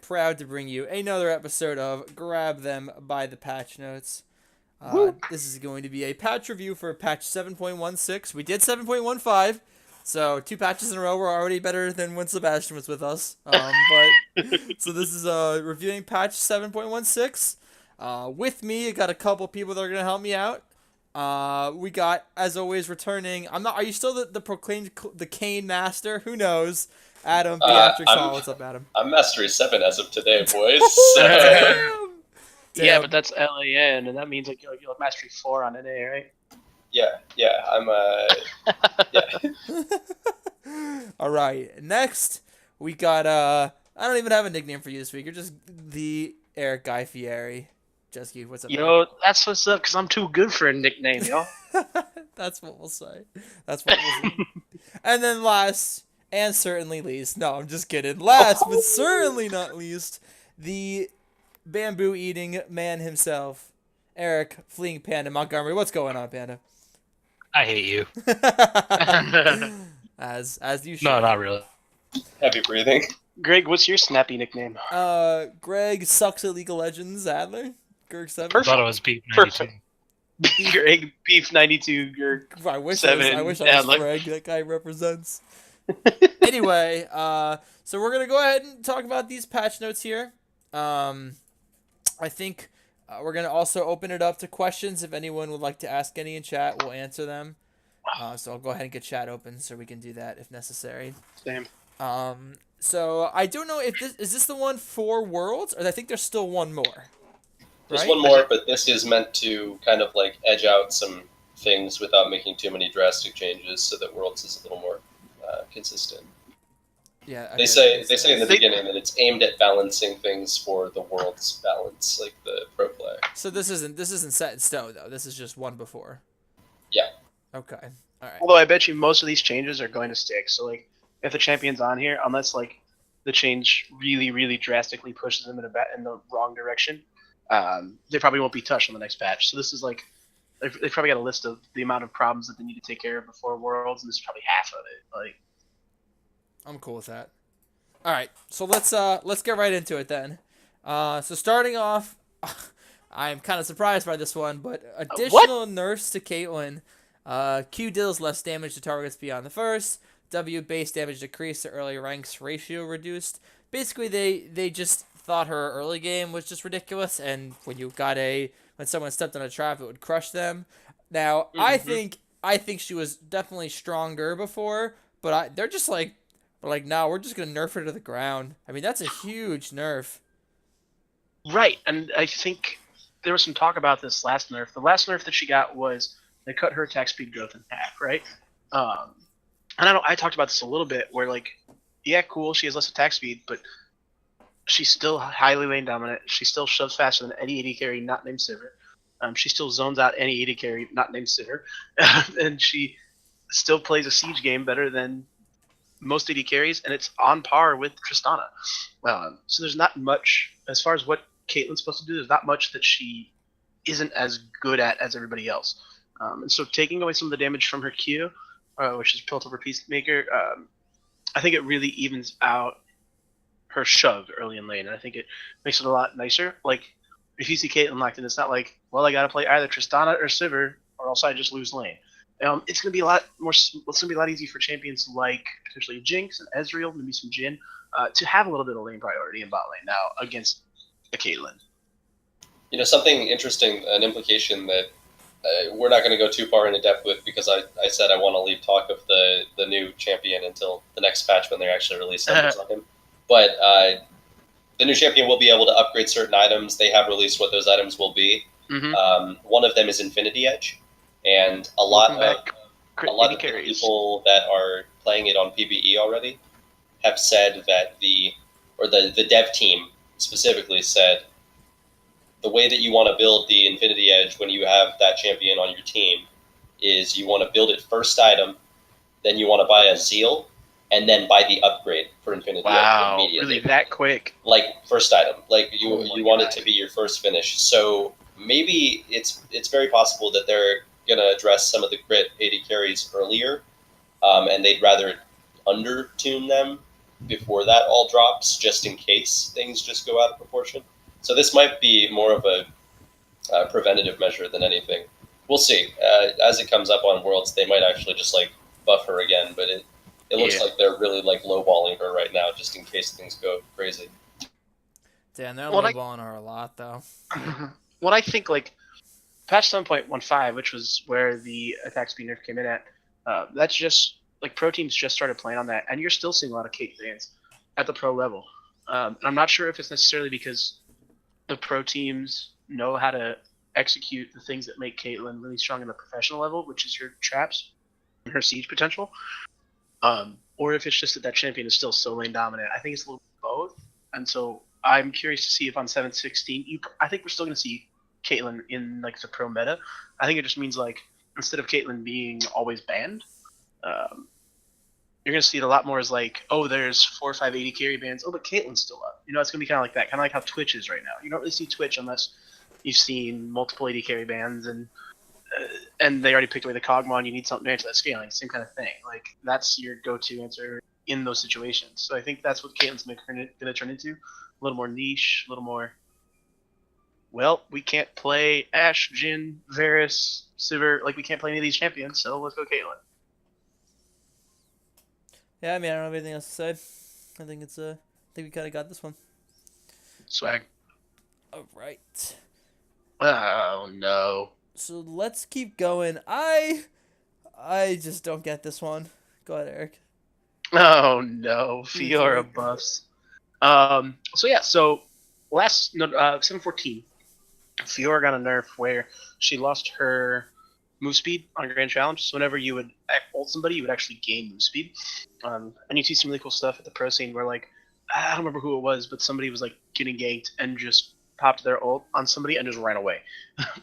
proud to bring you another episode of Grab Them by the Patch Notes. Woo! This is going to be a patch review for patch 7.16. We did 7.15, so 2 patches in a row were already better than when Sebastian was with us. So this is reviewing patch 7.16. With me, I got a couple people that are gonna help me out. We got, as always, returning. I'm not. Are you still the proclaimed the Kane Master? Who knows? Adam Theatrics I'm Hall. What's up, Adam? I'm Mastery 7 as of today, boys. So, Damn. Yeah, Damn. but that's LAN, and that means like you'll have Mastery 4 on NA, right? yeah, I'm All right. Next, we got I don't even have a nickname for you this week. You're just the Eric Guy Fieri. Jesky, what's up? Yo, that's what's up, because I'm too good for a nickname, yo. That's what we'll say. That's what we'll say. And then last, and certainly least, no, I'm just kidding. Last, but certainly not least, the bamboo eating man himself, Eric Fleeing Panda Montgomery. What's going on, Panda? I hate you. as you should. No, not really. heavy breathing. Greg, what's your snappy nickname? Greg sucks at League of Legends. Adler. Greg 7. I Perfect. thought it was Beef 92. Perfect. Greg Beef 92. I wish 7, I was Adler. Greg. That guy represents. Anyway, so we're gonna go ahead and talk about these patch notes here. I think we're gonna also open it up to questions. If anyone would like to ask any in chat, we'll answer them. So I'll go ahead and get chat open so we can do that if necessary. Same. So I don't know if this is the one for Worlds, or I think there's still one more. There's Right? one more, but this is meant to kind of like edge out some things without making too many drastic changes, so that Worlds is a little more consistent. Yeah. They say in the beginning that it's aimed at balancing things for the World's balance, like the pro play. So this isn't set in stone though. This is just one before. Yeah. Okay. All right. Although I bet you most of these changes are going to stick. So like, if the champion's on here, unless like the change really, really drastically pushes them in the wrong direction, they probably won't be touched on the next patch. So this is like, they've probably got a list of the amount of problems that they need to take care of before Worlds, and this is probably half of it. Like, I'm cool with that. All right, so let's get right into it then. So starting off, I'm kind of surprised by this one, but additional nerfs to Caitlyn. Q deals less damage to targets beyond the first. W base damage decreased to early ranks ratio reduced. Basically, they just thought her early game was just ridiculous, and when someone stepped on a trap, it would crush them. Now, I think she was definitely stronger before, but they're just like, no, we're just gonna nerf her to the ground. I mean, that's a huge nerf. right, and I think there was some talk about this last nerf. The last nerf that she got was they cut her attack speed growth in half, right? And I talked about this a little bit, where like, yeah, cool, she has less attack speed, but she's still highly lane dominant. She still shoves faster than any AD carry not named Sivir. She still zones out any AD carry not named Sivir, and she still plays a siege game better than most AD carries, and it's on par with Tristana. So there's not much, as far as what Caitlyn's supposed to do, there's not much that she isn't as good at as everybody else. And so taking away some of the damage from her Q, which is Piltover Peacemaker, I think it really evens out her shove early in lane, and I think it makes it a lot nicer. Like, if you see Caitlyn locked in, it's not like, well, I gotta play either Tristana or Sivir, or else I just lose lane. It's gonna be a lot more. It's gonna be a lot easier for champions like potentially Jinx and Ezreal, maybe some Jhin, to have a little bit of lane priority in bot lane now against a Caitlyn. You know, something interesting, an implication that we're not going to go too far into depth with, because I said I want to leave talk of the new champion until the next patch when they actually release numbers on him. But the new champion will be able to upgrade certain items. They have released what those items will be. Mm-hmm. One of them is Infinity Edge, and a lot of the people that are playing it on PvE already have said that the dev team specifically said the way that you want to build the Infinity Edge when you have that champion on your team is you want to build it first item, then you want to buy a Zeal, and then buy the upgrade for Infinity Edge immediately. Really that quick? Like, first item. Like, you want it to be your first finish. So maybe it's very possible that they're going to address some of the crit AD carries earlier, and they'd rather under-tune them before that all drops, just in case things just go out of proportion. So this might be more of a preventative measure than anything. We'll see. As it comes up on Worlds, they might actually just like buff her again, but it looks like they're really like lowballing her right now, just in case things go crazy. Damn, they're lowballing her a lot though. What I think, like patch 7.15, which was where the attack speed nerf came in at, that's just like pro teams just started playing on that, and you're still seeing a lot of Cait fans at the pro level. And I'm not sure if it's necessarily because the pro teams know how to execute the things that make Caitlyn really strong in the professional level, which is her traps and her siege potential, or if it's just that champion is still so lane dominant. I think it's a little bit both, and so I'm curious to see if on 7.16, I think we're still going to see Caitlyn in like the pro meta. I think it just means like instead of Caitlyn being always banned, you're going to see it a lot more as like, oh, there's 4 or 5 AD carry bans. Oh, but Caitlyn's still up. You know, it's going to be kind of like that, kind of like how Twitch is right now. You don't really see Twitch unless you've seen multiple AD carry bans and they already picked away the Kog'Maw and you need something to answer that scaling. Same kind of thing. Like that's your go-to answer in those situations. So I think that's what Caitlyn's going to turn into. A little more niche, a little more. Well, we can't play Ashe, Jhin, Varus, Sivir. Like we can't play any of these champions, so let's go Caitlyn. Yeah, I mean, I don't have anything else to say. I think we kind of got this one. Swag. All right. Oh no. So let's keep going. I just don't get this one. Go ahead, Eric. Oh no, Fiora buffs. So last 7.14, Fiora got a nerf where she lost her move speed on Grand Challenge. So whenever you would ult somebody, you would actually gain move speed. And you see some really cool stuff at the pro scene where like I don't remember who it was, but somebody was like getting ganked and just popped their ult on somebody and just ran away.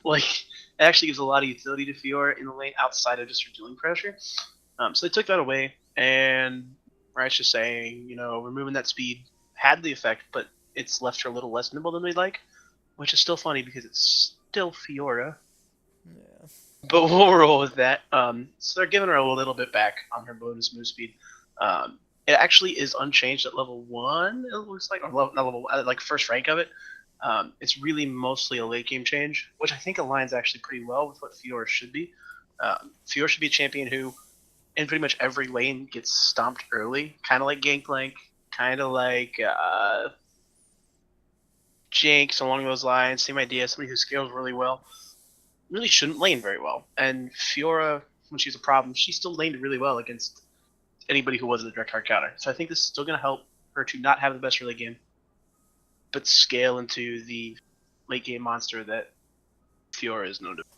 Like it actually gives a lot of utility to Fiora in the lane outside of just her dueling pressure. So they took that away, and Riot's just saying, you know, removing that speed had the effect, but it's left her a little less nimble than we'd like, which is still funny because it's still Fiora. Yeah. But we'll roll with that. So they're giving her a little bit back on her bonus move speed. It actually is unchanged at level 1, it looks like, or level like first rank of it. It's really mostly a late game change, which I think aligns actually pretty well with what Fiora should be. Fiora should be a champion who, in pretty much every lane, gets stomped early, kind of like Gangplank, kind of like Jinx along those lines. Same idea, somebody who scales really well. Really shouldn't lane very well. And Fiora, when she's a problem, she still laned really well against anybody who wasn't a direct hard counter. So I think this is still going to help her to not have the best early game, but scale into the late game monster that Fiora is known to be.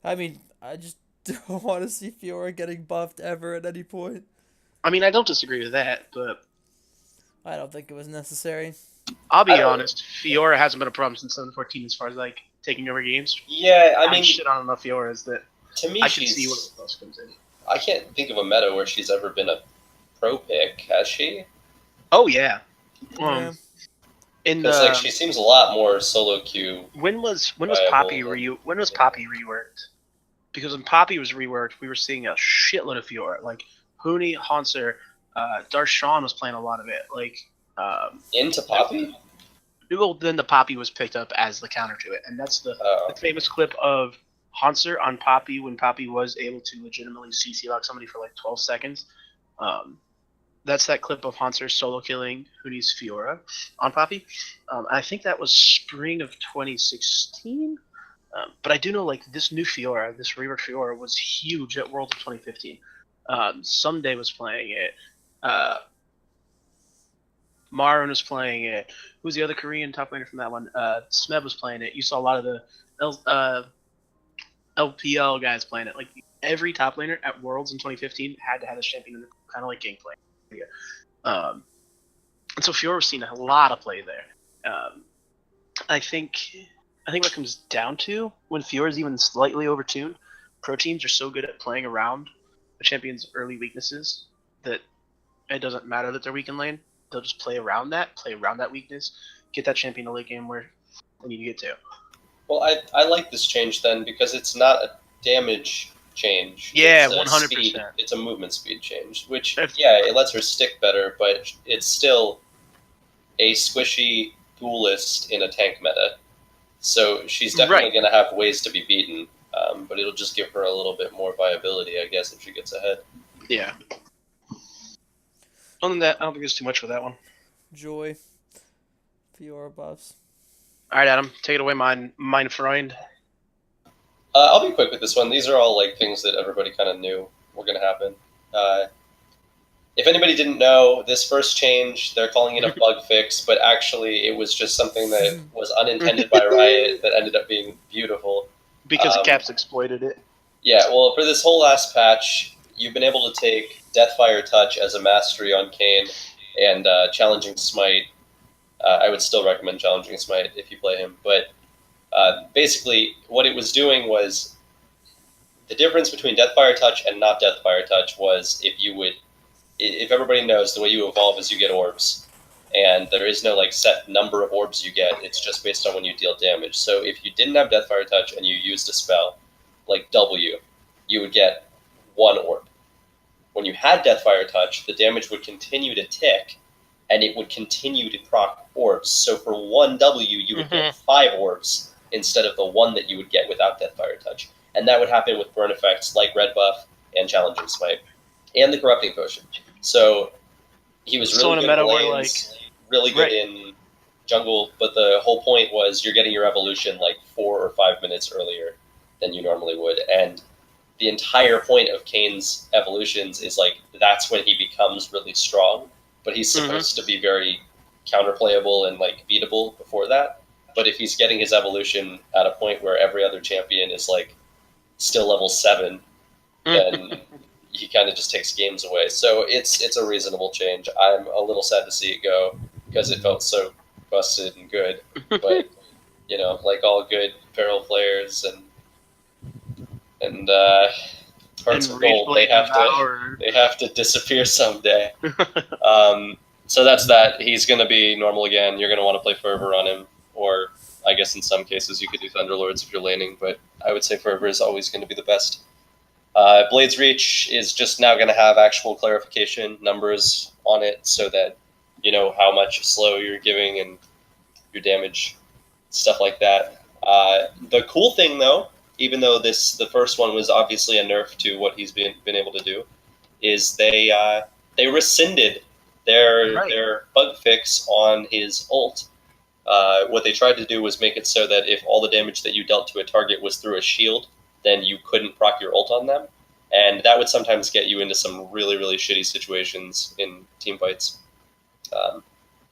I mean, I just don't want to see Fiora getting buffed ever at any point. I mean, I don't disagree with that, but I don't think it was necessary. I'll be honest, Fiora hasn't been a problem since 7.14 as far as like taking over games. Yeah, I mean, shit on enough Fiora is that to me, I can see what else comes in. I can't think of a meta where she's ever been a pro pick, has she? Oh yeah. Yeah. Because like she seems a lot more solo queue. When was Poppy reworked? Because when Poppy was reworked, we were seeing a shitload of Fiora. Like Huni, Haunter, Darshan was playing a lot of it. Like into Poppy? Well, then the Poppy was picked up as the counter to it, and that's the famous clip of Haunter on Poppy when Poppy was able to legitimately CC lock somebody for like 12 seconds. That's that clip of Haunter solo killing Huni's Fiora on Poppy. I think that was spring of 2016. But I do know like this new Fiora, this reworked Fiora, was huge at Worlds of 2015. Someday was playing it. Marin was playing it. Who's the other Korean top laner from that one? Smeb was playing it. You saw a lot of the LPL guys playing it. Like every top laner at Worlds in 2015 had to have this champion, kind of like gameplay. And so Fiora was seeing a lot of play there. I think what comes down to when Fiora is even slightly overtuned, pro teams are so good at playing around the champion's early weaknesses that it doesn't matter that they're weak in lane. They'll just play around that weakness, get that champion to late game where they need to get to. Well, I like this change then because it's not a damage change. Yeah, It's a 100%. speed- It's a movement speed change, which it lets her stick better, but it's still a squishy duelist in a tank meta. So she's definitely going to have ways to be beaten, but it'll just give her a little bit more viability, I guess, if she gets ahead. Yeah. Other than that, I don't think there's too much for that one. Joy. Fiora buffs. All right, Adam, take it away, mein Freund. I'll be quick with this one. These are all like things that everybody kind of knew were going to happen. If anybody didn't know, this first change, they're calling it a bug fix, but actually it was just something that was unintended by Riot that ended up being beautiful. Because Caps exploited it. Yeah, well, for this whole last patch, you've been able to take Deathfire Touch as a mastery on Kayn and Challenging Smite. I would still recommend Challenging Smite if you play him, but basically what it was doing was the difference between Deathfire Touch and not Deathfire Touch was if everybody knows, the way you evolve is you get orbs, and there is no like set number of orbs you get. It's just based on when you deal damage. So if you didn't have Deathfire Touch and you used a spell like W, you would get 1 orb. When you had Deathfire Touch, the damage would continue to tick, and it would continue to proc orbs. So for 1 W, you would get 5 orbs instead of the 1 that you would get without Deathfire Touch. And that would happen with burn effects like Red Buff and Challenging Smite, and the Corrupting Potion. So he was really good in lanes, really good in jungle, but the whole point was you're getting your evolution like 4 or 5 minutes earlier than you normally would. And the entire point of Kayn's evolutions is like that's when he becomes really strong, but he's supposed to be very counterplayable and like beatable before that. But if he's getting his evolution at a point where every other champion is like still level 7, then he kind of just takes games away. So it's a reasonable change. I'm a little sad to see it go because it felt so busted and good. But you know, like all good Peril players and Hearts of Gold, they have to disappear someday. So that's that. He's going to be normal again. You're going to want to play Fervor on him, or I guess in some cases you could do Thunderlords if you're laning. But I would say Fervor is always going to be the best. Blade's Reach is just now going to have actual clarification numbers on it so that you know how much slow you're giving and your damage, stuff like that. The cool thing, though, even though the first one was obviously a nerf to what he's been able to do, is they rescinded their bug fix on his ult. What they tried to do was make it so that if all the damage that you dealt to a target was through a shield, then you couldn't proc your ult on them. And that would sometimes get you into some really, really shitty situations in team fights.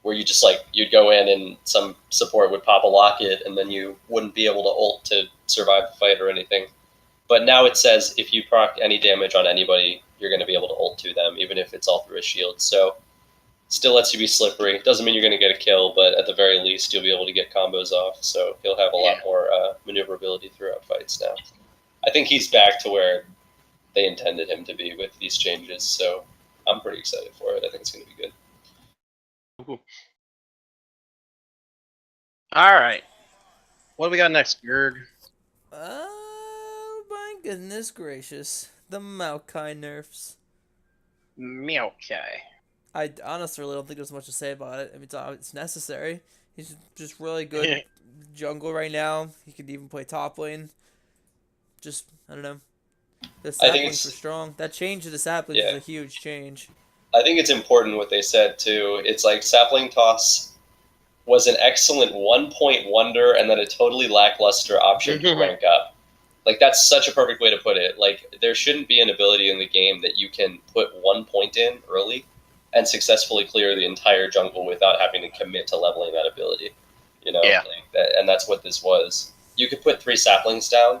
Where you just you'd go in and some support would pop a locket and then you wouldn't be able to ult to survive the fight or anything. But now it says if you proc any damage on anybody, you're going to be able to ult to them, even if it's all through a shield. So still lets you be slippery. Doesn't mean you're going to get a kill, but at the very least you'll be able to get combos off. So he'll have a lot more maneuverability throughout fights now. I think he's back to where they intended him to be with these changes, so I'm pretty excited for it. I think it's going to be good. Cool. All right. What do we got next, Gerg? Oh my goodness gracious. The Maokai nerfs. Maokai. I honestly really don't think there's much to say about it. I mean, it's necessary. He's just really good jungle right now. He could even play top lane. Just, I don't know. The saplings are strong. That change to the saplings is a huge change. I think it's important what they said, too. It's like Sapling Toss was an excellent 1-point wonder and then a totally lackluster option to rank up. Like, that's such a perfect way to put it. Like, there shouldn't be an ability in the game that you can put 1 point in early and successfully clear the entire jungle without having to commit to leveling that ability. You know? Yeah. And that's what this was. You could put 3 saplings down.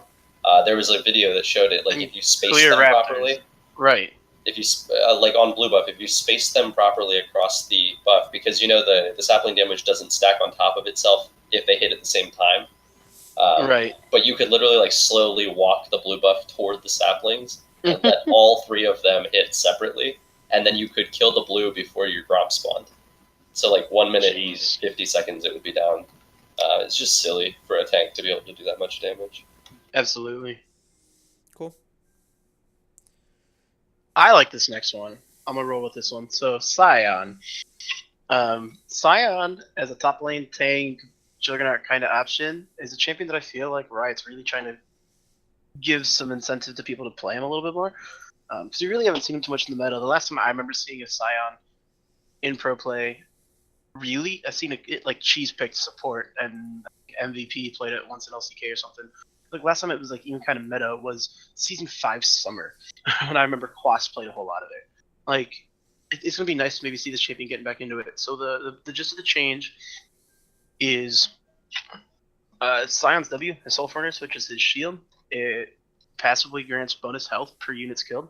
There was a video that showed it. Like, if you space them properly. Right. If you, like on blue buff, if you space them properly across the buff, because, you know, the sapling damage doesn't stack on top of itself if they hit at the same time. Right. But you could literally, slowly walk the blue buff toward the saplings and let all 3 of them hit separately, and then you could kill the blue before your Gromp spawned. So, 1 minute, 50 seconds, it would be down. It's just silly for a tank to be able to do that much damage. Absolutely. Cool. I like this next one. I'm gonna roll with this one. So Sion. Sion as a top lane tank juggernaut kind of option is a champion that I feel like Riot's really trying to give some incentive to people to play him a little bit more. Because we really haven't seen him too much in the meta. The last time I remember seeing a Sion in pro play, really, I've seen it like cheese picked support and MVP played it once in LCK or something. Like last time it was like even kind of meta was season 5 summer when I remember Quas played a whole lot of it. Like it's gonna be nice to maybe see this champion getting back into it. So the gist of the change is Sion's W, his Soul Furnace, which is his shield. It passively grants bonus health per unit's killed.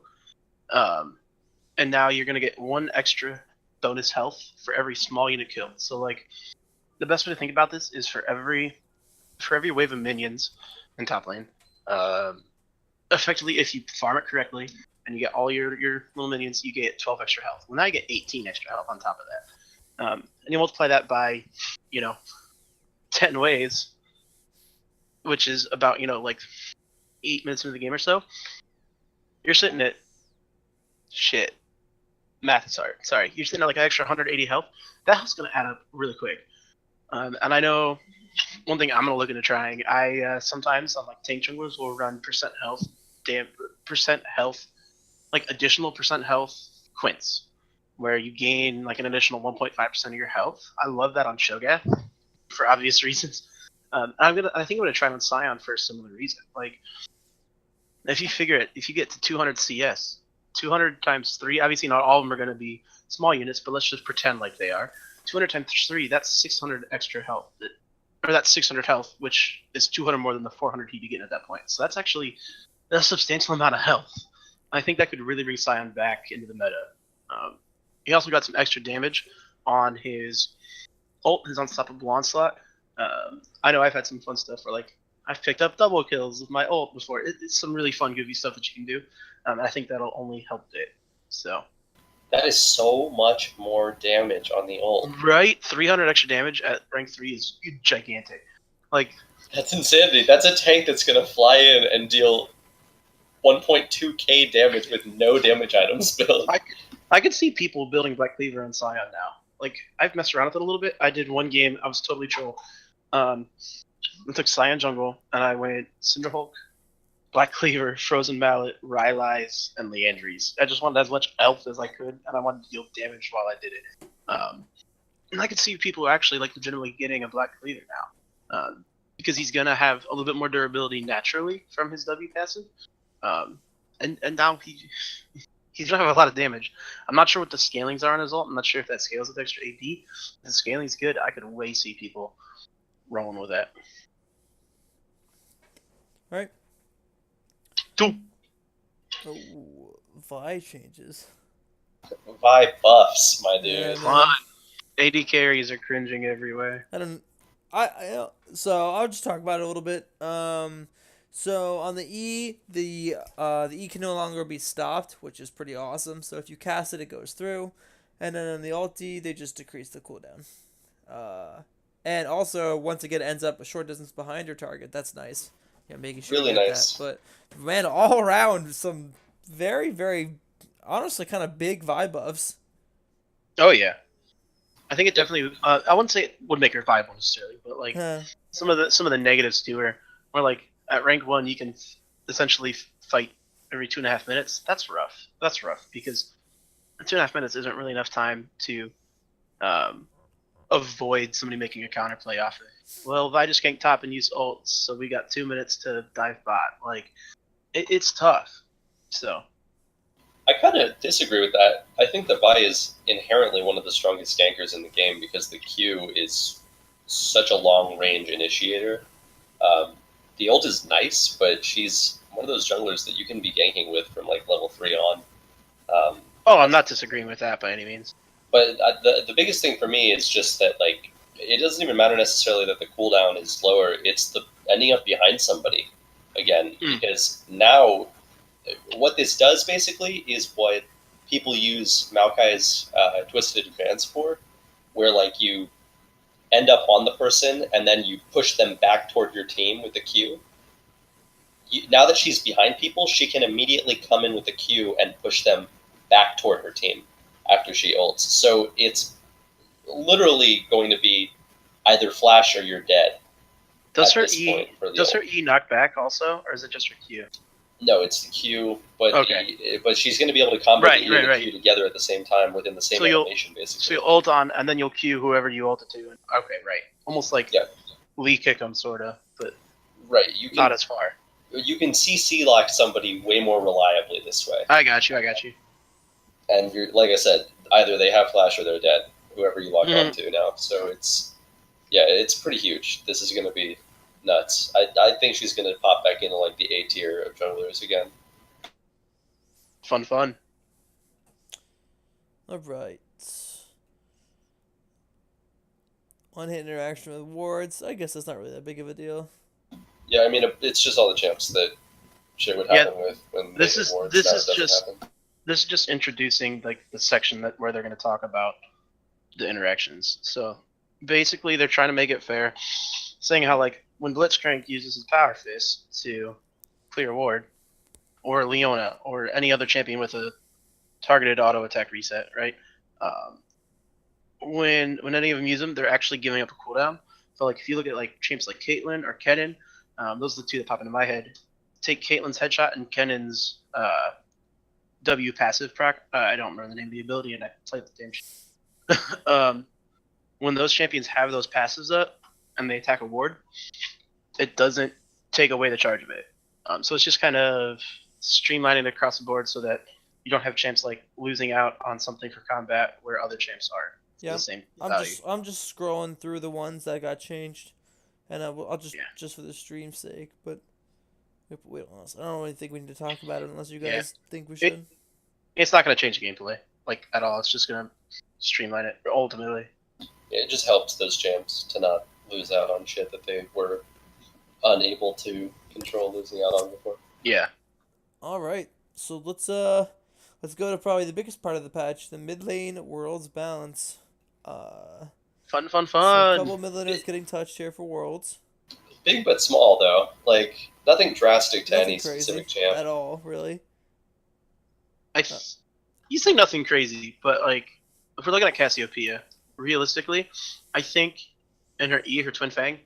And now you're gonna get 1 extra bonus health for every small unit killed. So like the best way to think about this is for every wave of minions in top lane, effectively if you farm it correctly and you get all your little minions, you get 12 extra health. Well, now you get 18 extra health on top of that. And you multiply that by, 10 waves, which is about, like 8 minutes into the game or so. You're sitting at math is hard. Sorry. You're sitting at like an extra 180 health. That health's going to add up really quick. And I know one thing I'm going to look into trying, I sometimes on like tank junglers will run percent health, like additional percent health quints, where you gain like an additional 1.5% of your health. I love that on Shogath for obvious reasons. I think I'm gonna try it on Sion for a similar reason. Like, if you figure it, if you get to 200 CS, 200 times 3, obviously not all of them are going to be small units, but let's just pretend like they are. 200 times 3, that's 600 extra health. Or that's 600 health, which is 200 more than the 400 he'd be getting at that point. So that's actually a substantial amount of health. I think that could really bring Sion back into the meta. He also got some extra damage on his ult, his Unstoppable Onslaught. I know I've had some fun stuff where like I've picked up double kills with my ult before. It's some really fun, goofy stuff that you can do. I think that'll only help it. So that is so much more damage on the ult. Right, 300 extra damage at rank 3 is gigantic. Like that's insanity. That's a tank that's gonna fly in and deal 1.2k damage with no damage items built. I could see people building Black Cleaver on Sion now. Like I've messed around with it a little bit. I did one game. I was totally troll. I took Sion jungle and I went Cinderhulk, Black Cleaver, Frozen Mallet, Rylai's, and Leandries. I just wanted as much elf as I could, and I wanted to deal damage while I did it. And I could see people actually like legitimately getting a Black Cleaver now, because he's gonna have a little bit more durability naturally from his W passive, and now he's gonna have a lot of damage. I'm not sure what the scalings are on his ult. I'm not sure if that scales with extra AD. If the scaling's good, I could way see people rolling with that. All right. Two. Oh, Vi changes. Vi buffs, my dude. Yeah, Come on. AD carries are cringing everywhere. So I'll just talk about it a little bit. So on the E, the E can no longer be stopped, which is pretty awesome. So if you cast it, it goes through. And then on the ulti, they just decrease the cooldown. And also, once again, it ends up a short distance behind your target. That's nice. Yeah, making sure really you get nice. that. But man, all around, some very, very, honestly, kind of big vibe buffs. Oh yeah, I think it definitely. I wouldn't say it would make her viable necessarily, but like some of the negatives to her, where like at rank 1 you can essentially fight every 2.5 minutes. That's rough. That's rough because 2.5 minutes isn't really enough time to avoid somebody making a counterplay off it. Well, if I just gank top and use ults, so we got 2 minutes to dive bot. Like, it's tough. So, I kind of disagree with that. I think that Vi is inherently one of the strongest gankers in the game because the Q is such a long-range initiator. The ult is nice, but she's one of those junglers that you can be ganking with from like level 3 on. I'm not disagreeing with that by any means. But the biggest thing for me is just that like it doesn't even matter necessarily that the cooldown is lower. It's the ending up behind somebody again because now what this does basically is what people use Maokai's Twisted Advance for, where like you end up on the person and then you push them back toward your team with the Q. Now that she's behind people, she can immediately come in with the Q and push them back toward her team after she ults. So it's literally going to be either flash or you're dead. Does her E knock back also, or is it just her Q? No, it's the Q, but but she's going to be able to combo the E and the Q together at the same time within the same animation, basically. So you'll ult on, and then you'll Q whoever you ulted to. Okay, right. Almost like Lee kick 'em, sort of, but not as far. You can CC lock somebody way more reliably this way. I got you. And you're, like I said, either they have flash or they're dead, whoever you lock on to now. So it's pretty huge. This is going to be nuts. I think she's going to pop back into like the A tier of junglers again. Fun. All right. One-hit interaction with wards. I guess that's not really that big of a deal. Yeah, I mean, it's just all the champs that shit would happen with when this is wards. This is just introducing like the section where they're going to talk about the interactions. So basically, they're trying to make it fair, saying how like when Blitzcrank uses his Power Fist to clear a ward, or Leona, or any other champion with a targeted auto attack reset, right? When any of them use them, they're actually giving up a cooldown. So like if you look at like champs like Caitlyn or Kennen, those are the two that pop into my head. Take Caitlyn's headshot and Kennen's W passive proc. I don't remember the name of the ability, and I played the damn shit. When those champions have those passives up and they attack a ward, it doesn't take away the charge of it. So it's just kind of streamlining across the board so that you don't have champs like losing out on something for combat where other champs are. Yeah, the same I'm just scrolling through the ones that got changed, and I'll just for the stream's sake. But I don't really think we need to talk about it unless you guys think we should. It's not going to change the gameplay like at all. It's just going to streamline it ultimately. Yeah, it just helps those champs to not lose out on shit that they were unable to control losing out on before. Yeah. All right, so let's go to probably the biggest part of the patch, the mid lane Worlds balance. Fun. So a couple mid laners getting touched here for Worlds. Big but small though, like nothing drastic to Nothing any crazy specific champ at all, really. You say nothing crazy, but like if we're looking at Cassiopeia, realistically, I think in her E, her Twin Fang,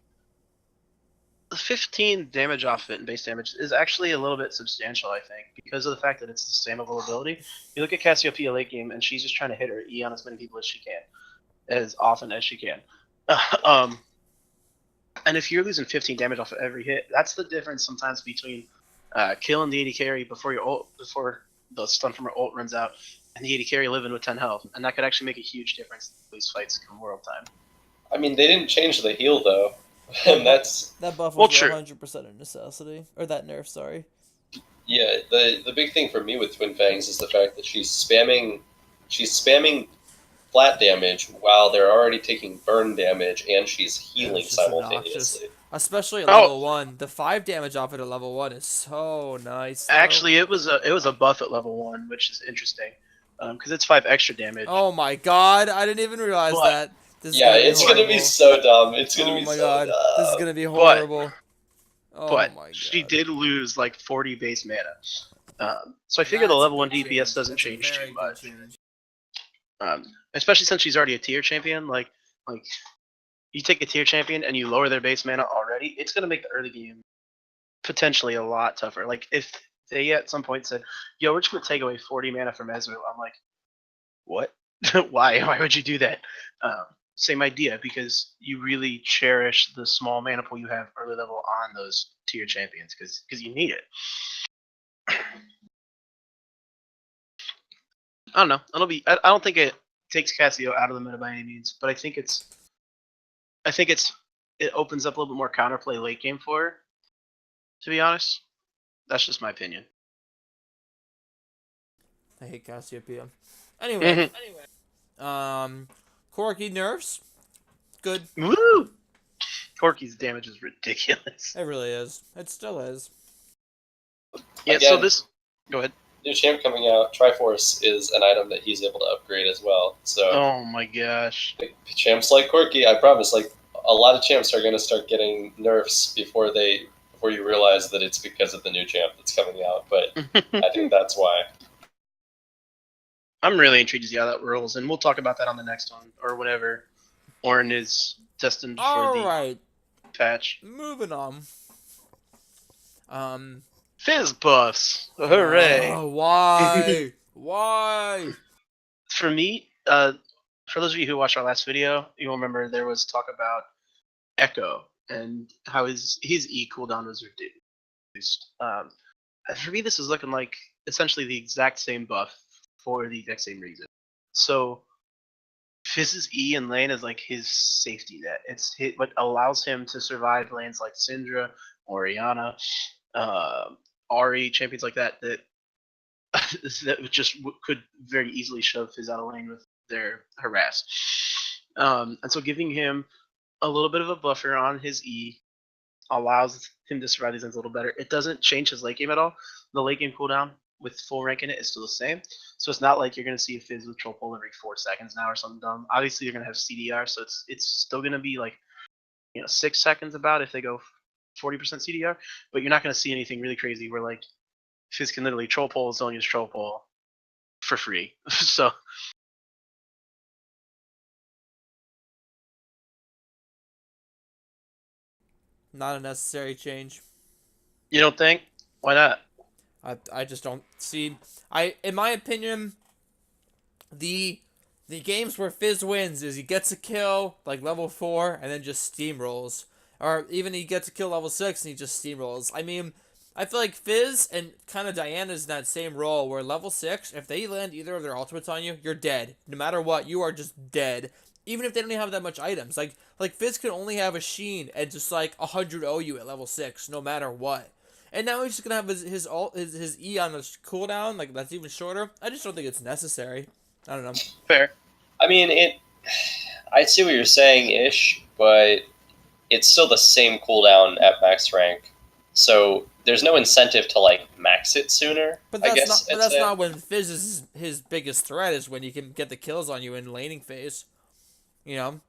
the 15 damage off it and base damage is actually a little bit substantial, I think, because of the fact that it's the same ability. You look at Cassiopeia late game, and she's just trying to hit her E on as many people as she can, as often as she can. And if you're losing 15 damage off of every hit, that's the difference sometimes between killing the AD carry before the stun from her ult runs out, and the AD carry living with 10 health, and that could actually make a huge difference in these fights come World time. I mean, they didn't change the heal though, and that buff was 100% a necessity, or that nerf, sorry. Yeah, the big thing for me with Twin Fangs is the fact that she's spamming flat damage while they're already taking burn damage, and she's healing simultaneously. Especially at level 1. The 5 damage off it at level 1 is so nice. Actually, it was a buff at level 1, which is interesting, because it's 5 extra damage. Oh my god, I didn't even realize that. It's gonna be so dumb. It's gonna be so dumb. This is gonna be horrible. But she did lose like 40 base mana. So I figure the level 1 DPS doesn't change too much. Especially since she's already a tier champion. Like you take a tier champion and you lower their base mana already, it's gonna make the early game potentially a lot tougher. Like if they at some point said, "Yo, we're just gonna take away 40 mana from Ezreal," I'm like, "What? Why? Why would you do that?" Same idea, because you really cherish the small mana pool you have early level on those tier champions, because you need it. I don't know. I don't think it takes Cassio out of the meta by any means, but I think it opens up a little bit more counterplay late game for her. To be honest, that's just my opinion. I hate Cassiopeia. Anyway, Corki nerfs, good. Woo! Corki's damage is ridiculous. It really is. It still is. Yeah. Again, So this. Go ahead. New champ coming out, Triforce is an item that he's able to upgrade as well. So. Oh my gosh. Champs like Corki, I promise. Like a lot of champs are going to start getting nerfs before you realize that it's because of the new champ that's coming out. But I think that's why. I'm really intrigued to see how that rolls, and we'll talk about that on the next one or whenever Orin is destined for the Alright, patch. moving on. Fizz buffs. Hooray. Why? Why? For me, for those of you who watched our last video, you'll remember there was talk about Echo and how his E cooldown was reduced. For me, this is looking like essentially the exact same buff for the exact same reason. So Fizz's E in lane is like his safety net. It's what allows him to survive lanes like Syndra, Orianna, Ahri, champions like that that just could very easily shove Fizz out of lane with their harass. And so giving him a little bit of a buffer on his E allows him to survive these lanes a little better. It doesn't change his late game at all. The late game cooldown with full rank in it is still the same. So it's not like you're going to see a Fizz with troll pull every 4 seconds now or something dumb. Obviously, you're going to have CDR, so it's still going to be like 6 seconds about if they go 40% CDR, but you're not going to see anything really crazy where like Fizz can literally troll pull, zone use troll pull for free. So Not a necessary change. you don't think? Why not? I just don't see. In my opinion, the games where Fizz wins is he gets a kill like level 4 and then just steamrolls, or even he gets a kill level 6 and he just steamrolls. I mean, I feel like Fizz and kind of Diana's in that same role where level 6, if they land either of their ultimates on you, you're dead. No matter what, you are just dead. Even if they don't even have that much items. Like Fizz can only have a Sheen and just like 100 OU at level 6, no matter what. And now he's just gonna have his E on a cooldown, like that's even shorter. I just don't think it's necessary. I don't know. Fair. I mean, I see what you're saying, ish, but it's still the same cooldown at max rank. So there's no incentive to like max it sooner. But that's not when Fizz is his biggest threat. Is when you can get the kills on you in laning phase. You know.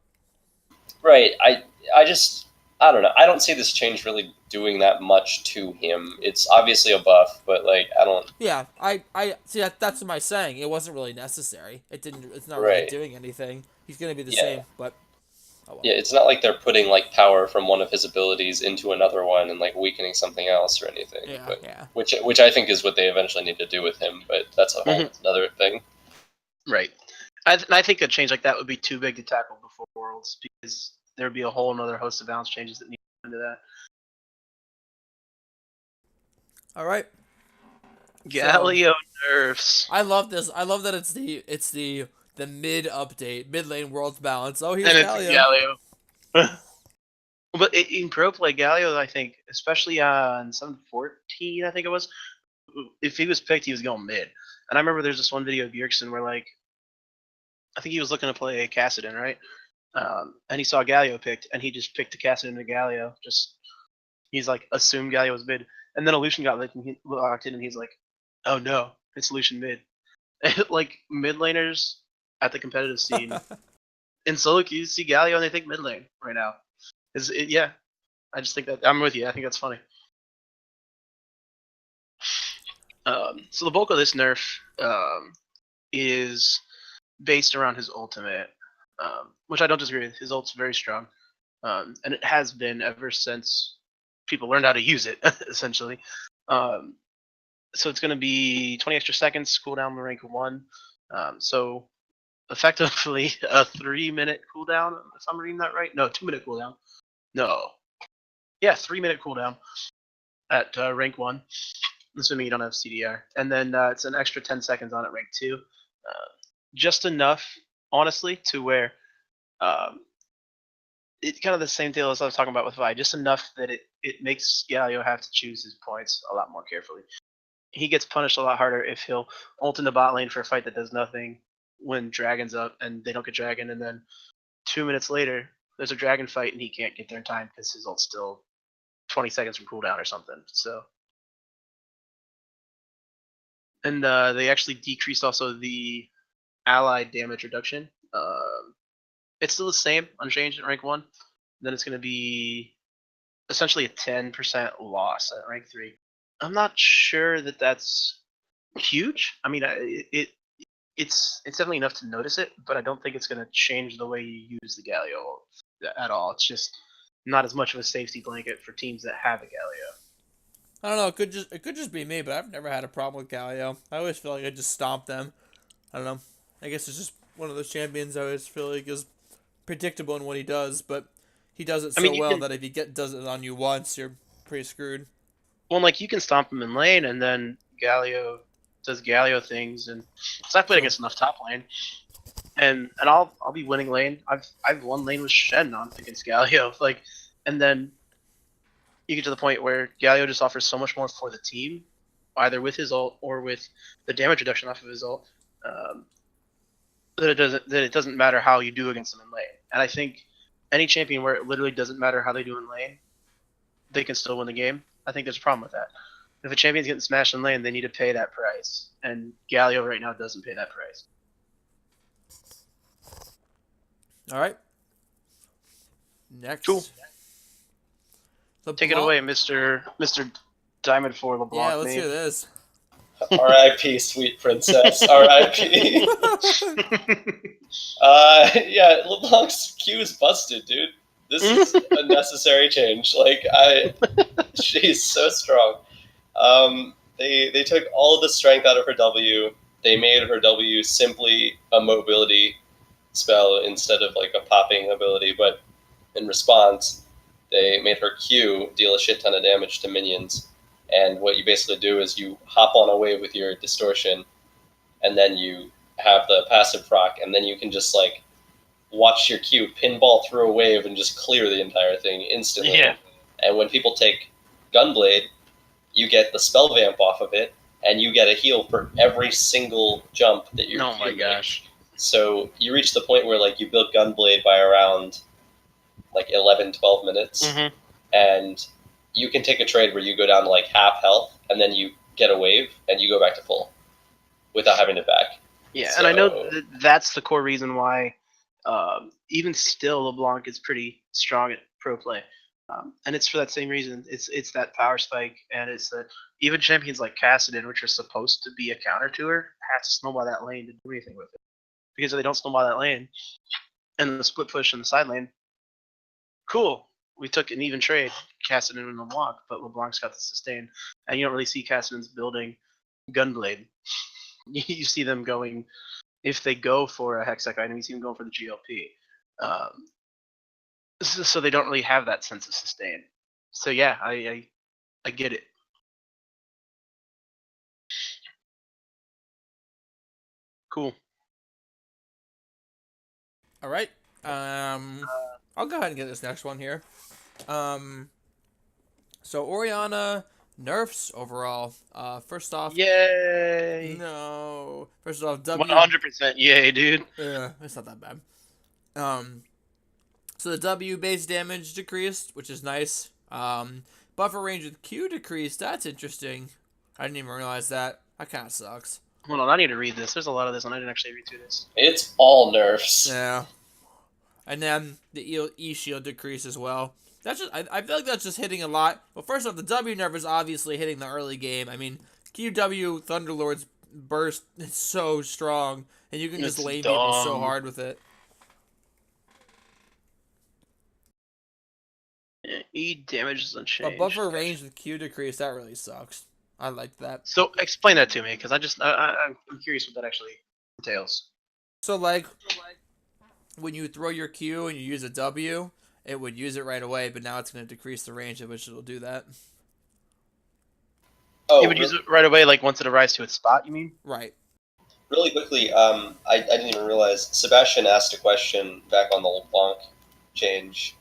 Right. I don't know. I don't see this change really doing that much to him. It's obviously a buff, but like I don't. Yeah, I see that's what I'm saying. It wasn't really necessary. It's not Right. really doing anything. He's gonna be the same, but. Oh, well. Yeah, it's not like they're putting like power from one of his abilities into another one and like weakening something else or anything. Yeah, but, yeah. Which I think is what they eventually need to do with him, but that's a whole other thing. Right. I think a change like that would be too big to tackle before Worlds because there would be a whole another host of balance changes that need to go into that. All right. Galio nerfs. I love this. I love that it's the mid update, mid lane world's balance. Oh, here's Galio. But in pro play, Galio, I think, especially on 714, I think it was, if he was picked, he was going mid. And I remember there's this one video of Bjergsen where like, I think he was looking to play Kassadin, right? And he saw Galio picked, and he just picked the Kassadin to Galio. He's like, assumed Galio was mid. And then Illusion got locked in, and he's like, oh no, it's Lucian mid. Like, mid laners at the competitive scene. In solo queues, you see Galio and they think mid lane right now. Yeah, I just think that, I'm with you, I think that's funny. So the bulk of this nerf is based around his ultimate, which I don't disagree with. His ult's very strong, and it has been ever since people learned how to use it, essentially. So it's going to be 20 extra seconds cooldown to rank 1. So effectively a 3-minute cooldown, if I'm reading that right. No, 2-minute cooldown. No. Yeah, 3-minute cooldown at rank 1, assuming you don't have CDR. And then it's an extra 10 seconds on at rank 2. Just enough, honestly, to where it's kind of the same deal as I was talking about with Vi. Just enough that it makes Galio have to choose his points a lot more carefully. He gets punished a lot harder if he'll ult in the bot lane for a fight that does nothing when Dragon's up and they don't get Dragon, and then 2 minutes later there's a Dragon fight and he can't get there in time because his ult's still 20 seconds from cooldown or something. So, and they actually decreased also the ally damage reduction. It's still the same, unchanged at rank 1. Then it's going to be essentially a 10% loss at rank 3. I'm not sure that that's huge. I mean, it it's definitely enough to notice it, but I don't think it's going to change the way you use the Galio at all. It's just not as much of a safety blanket for teams that have a Galio. I don't know. It could just be me, but I've never had a problem with Galio. I always feel like I just stomp them. I don't know. I guess it's just one of those champions I always feel like is predictable in what he does, but he does it so well that if he does it on you once, you're pretty screwed. Well, like you can stomp him in lane, and then Galio does Galio things, and so I played against enough top lane, and I'll be winning lane. I've won lane with Shen on against Galio, like, and then you get to the point where Galio just offers so much more for the team, either with his ult or with the damage reduction off of his ult, that it doesn't matter how you do against him in lane. And I think any champion where it literally doesn't matter how they do in lane, they can still win the game. I think there's a problem with that. If a champion's getting smashed in lane, they need to pay that price, and Galio right now doesn't pay that price. All right. Next. Cool. Take it away, Mr. Diamond 4 LeBlanc. Yeah, let's hear this. R.I.P. Sweet Princess. R.I.P. Yeah, LeBlanc's Q is busted, dude. This is a necessary change. Like, she's so strong. They took all of the strength out of her W. They made her W simply a mobility spell instead of like a popping ability. But in response, they made her Q deal a shit ton of damage to minions. And what you basically do is you hop on a wave with your distortion, and then you have the passive proc, and then you can just like watch your Q pinball through a wave and just clear the entire thing instantly. Yeah. And when people take Gunblade, you get the spell vamp off of it, and you get a heal for every single jump that you're Oh my gosh. So you reach the point where like you build Gunblade by around like 11, 12 minutes, and you can take a trade where you go down to like half health, and then you get a wave, and you go back to full without having to back. Yeah, and I know that's the core reason why even still LeBlanc is pretty strong at pro play. And it's for that same reason. It's that power spike, and it's that even champions like Kassadin, which are supposed to be a counter to her, have to snowball that lane to do anything with it. Because if they don't snowball that lane, and the split push in the side lane, cool. We took an even trade, Kassadin and LeBlanc, but LeBlanc's got the sustain. And you don't really see Kassadin's building Gunblade. You see them going, if they go for a Hextech item, you see them going for the GLP. So they don't really have that sense of sustain. So yeah, I get it. Cool. All right. I'll go ahead and get this next one here. So Orianna nerfs overall. First off, yay! No. First off, W. 100% yay, dude. Yeah, it's not that bad. So the W base damage decreased, which is nice. Buffer range with Q decreased. That's interesting. I didn't even realize that. That kind of sucks. Hold on, I need to read this. There's a lot of this, and I didn't actually read through this. It's all nerfs. Yeah. And then the E shield decrease as well. That's just I feel like that's just hitting a lot. Well, first off, the W nerf is obviously hitting the early game. I mean, QW Thunderlord's burst is so strong, and you can just lane people so hard with it. Yeah, E damage is unchanged. But buffer range with Q decrease, that really sucks. I like that. So explain that to me, because I'm curious what that actually entails. So like, when you throw your Q and you use a W, it would use it right away, but now it's going to decrease the range at which it'll do that. Oh, it would use it right away, like once it arrives to its spot, you mean? Right. Really quickly, I didn't even realize, Sebastian asked a question back on the LeBlanc change.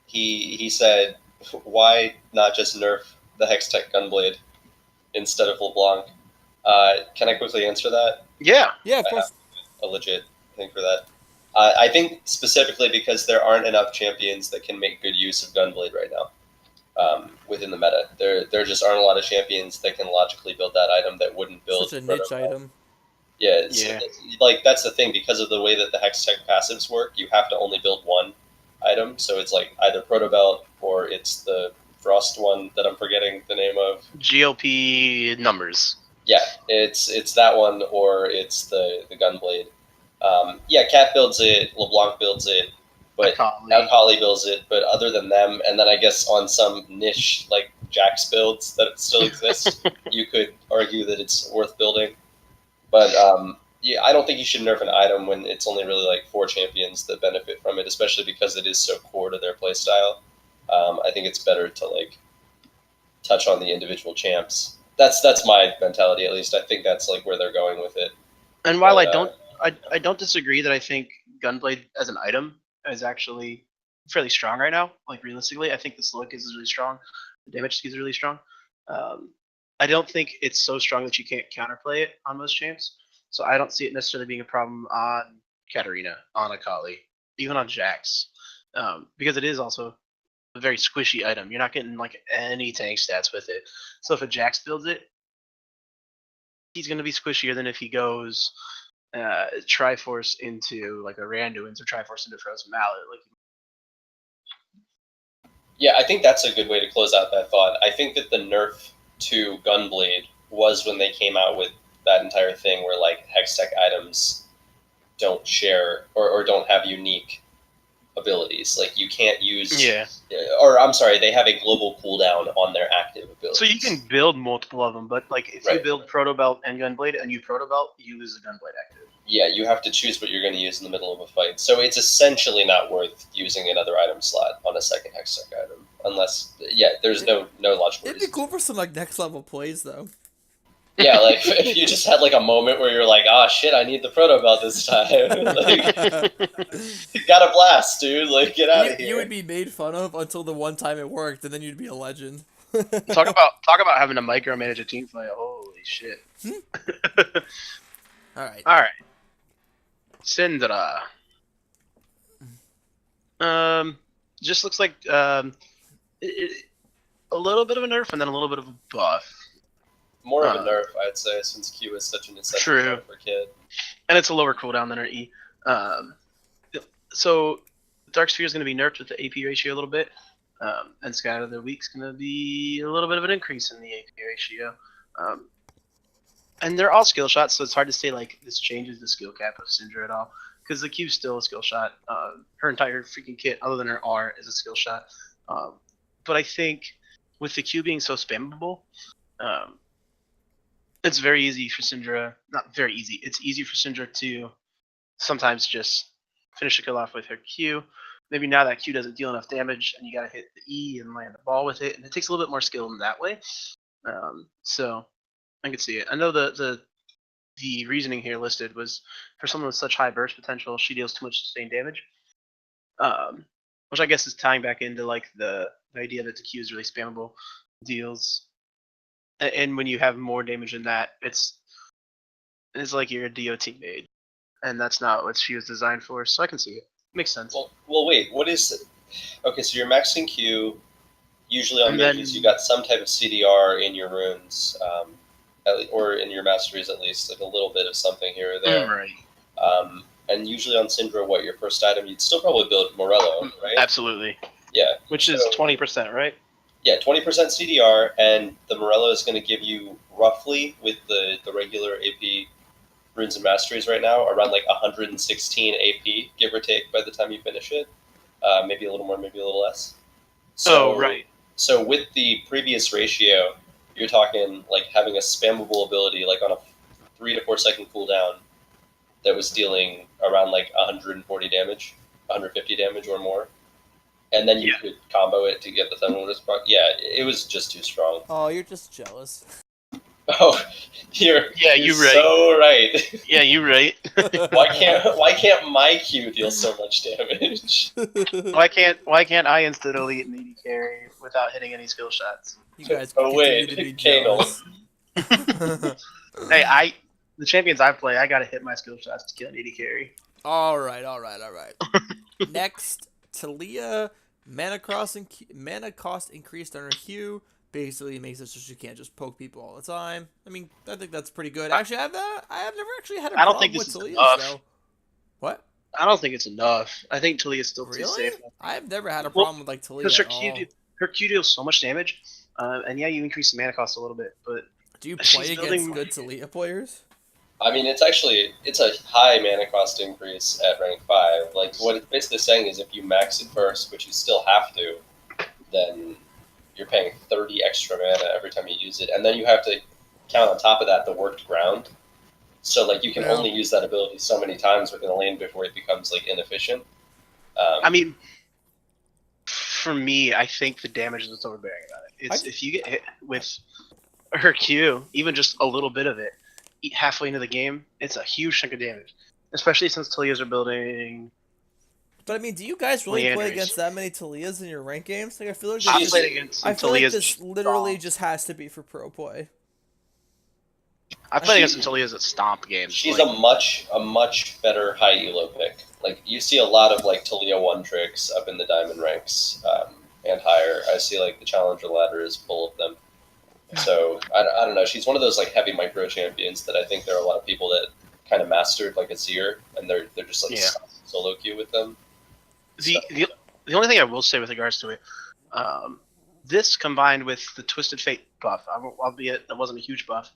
He said, why not just nerf the Hextech Gunblade instead of LeBlanc? Can I quickly answer that? Yeah. Yeah, of course. A legit thing for that. I think specifically because there aren't enough champions that can make good use of Gunblade right now within the meta. There just aren't a lot of champions that can logically build that item that wouldn't build such a niche item. Yeah, like that's the thing, because of the way that the Hextech passives work, you have to only build one item, so it's like either Protobelt or it's the Frost one that I'm forgetting the name of. GLP numbers. Yeah, it's that one or it's the Gunblade. Yeah, Cat builds it, LeBlanc builds it, but Akali builds it. But other than them, and then I guess on some niche like Jax builds that still exist, you could argue that it's worth building. But yeah, I don't think you should nerf an item when it's only really like 4 champions that benefit from it, especially because it is so core to their playstyle. I think it's better to like touch on the individual champs. That's my mentality, at least. I think that's like where they're going with it. And while I don't disagree that I think Gunblade as an item is actually fairly strong right now. Like realistically, I think the slow kiss is really strong. The damage skill is really strong. I don't think it's so strong that you can't counterplay it on most champs. So I don't see it necessarily being a problem on Katarina, on Akali, even on Jax, because it is also a very squishy item. You're not getting like any tank stats with it. So if a Jax builds it, he's going to be squishier than if he goes Triforce into like a Randuin's or Triforce into Frozen Mallet. Like, yeah, I think that's a good way to close out that thought. I think that the nerf to Gunblade was when they came out with that entire thing where like Hextech items don't share or don't have unique abilities. Like you can't use or I'm sorry, they have a global cooldown on their active abilities. So you can build multiple of them, but like if you build Proto Belt and Gunblade and you Proto Belt, you lose the Gunblade active. Yeah, you have to choose what you're going to use in the middle of a fight. So it's essentially not worth using another item slot on a second Hextech item. Unless, there's no logical reason. It'd be cool for some like next level plays though. Yeah, like if you just had like a moment where you're like, "Oh shit, I need the Proto Belt this time." Like, got a blast, dude. Like, get out of here. You would be made fun of until the one time it worked, and then you'd be a legend. Talk about having to micromanage a team fight. Holy shit. All right. Syndra. Just looks like a little bit of a nerf and then a little bit of a buff. More of a nerf, I'd say, since Q is such an incentive for Kid. And it's a lower cooldown than her E. So Dark Sphere is going to be nerfed with the AP ratio a little bit. And Scatter of the Week's going to be a little bit of an increase in the AP ratio. And they're all skill shots, so it's hard to say like this changes the skill cap of Syndra at all. Because the Q's still a skill shot. Her entire freaking kit, other than her R, is a skill shot. But I think with the Q being so spammable, it's very easy for Syndra. Not very easy. It's easy for Syndra to sometimes just finish a kill off with her Q. Maybe now that Q doesn't deal enough damage, and you gotta hit the E and land the ball with it, and it takes a little bit more skill in that way. So I can see it. I know the reasoning here listed was for someone with such high burst potential, she deals too much sustained damage. Which I guess is tying back into like the idea that the Q is really spammable deals. And when you have more damage than that, it's like you're a DOT made, and that's not what she was designed for. So I can see it. Makes sense. Well, wait. What is it? Okay, so you're maxing Q. Usually on mages, you got some type of CDR in your runes, or in your masteries at least, like a little bit of something here or there. Right. And usually on Syndra, what your first item, you'd still probably build Morello, right? Absolutely. Yeah. Which is 20%, right? Yeah, 20% CDR, and the Morello is going to give you roughly, with the regular AP runes and masteries right now, around like 116 AP, give or take, by the time you finish it. Maybe a little more, maybe a little less. So, right. So with the previous ratio, you're talking like having a spammable ability, like on a 3 to 4 second cooldown, that was dealing around like 140 damage, 150 damage or more. And then you could combo it to get the Thunderbolts proc. Yeah, it was just too strong. Oh, you're just jealous. Oh, you're right. So right. Yeah, you're right. why can't my Q deal so much damage? Why can't I insta elite and AD carry without hitting any skill shots? You guys Kanal. Hey, the champions I play, I gotta hit my skill shots to kill an AD carry. All right. Next, Taliyah, mana cost increased on her Q. Basically makes it so she can't just poke people all the time. I mean, I think that's pretty good. Actually, I have never actually had a problem with Taliyah's though. What? I don't think it's enough. I think Taliyah's still too safe. I've never had a problem with like Taliyah because at all. her Q deals so much damage, and yeah, you increase the mana cost a little bit, but Do you She's play building- against good Taliyah players? I mean, it's a high mana cost increase at rank 5. Like, what it's basically saying is if you max it first, which you still have to, then you're paying 30 extra mana every time you use it. And then you have to count on top of that the worked ground. So, like, you can Yeah. only use that ability so many times within a lane before it becomes, like, inefficient. I mean, for me, I think the damage is overbearing about it. It's if you get hit with her Q, even just a little bit of it, halfway into the game, it's a huge chunk of damage. Especially since Taliyahs are building. But I mean, do you guys really play Leanders. against that many Taliyahs in your rank games? Like, I feel like She's- this, played against I feel like Taliyahs. this literally just has to be for pro play. I played She- against some Taliyahs at Stomp games. She's like, a much better high elo pick. Like, you see a lot of, like, Talia 1 tricks up in the diamond ranks and higher. I see, like, the challenger ladder is full of them. So, I don't know. She's one of those, like, heavy micro champions that I think there are a lot of people that kind of mastered, like, a Seer, and they're just, like, Yeah. solo queue with them. the only thing I will say with regards to it, this combined with the Twisted Fate buff, albeit it wasn't a huge buff,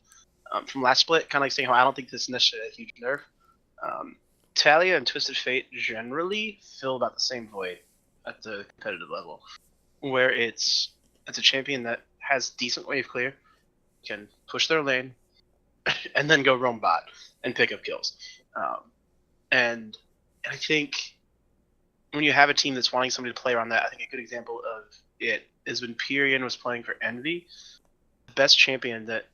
from last split, kind of like saying how I don't think this is necessarily a huge nerf. Talia and Twisted Fate generally fill about the same void at the competitive level, where it's a champion that has decent wave clear, can push their lane, and then go roam bot and pick up kills. And I think when you have a team that's wanting somebody to play around that, I think a good example of it is when Pyrian was playing for Envy. The best champion that,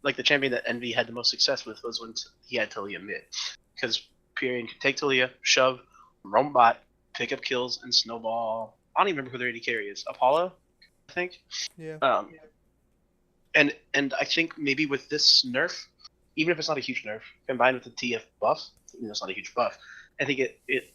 like the champion that Envy had the most success with, was when he had Talia mid, because Pyrian could take Talia, shove, roam bot, pick up kills, and snowball. I don't even remember who their AD carry is. Apollo, I think. Yeah. And I think maybe with this nerf, even if it's not a huge nerf, combined with the TF buff, even though it's not a huge buff, I think it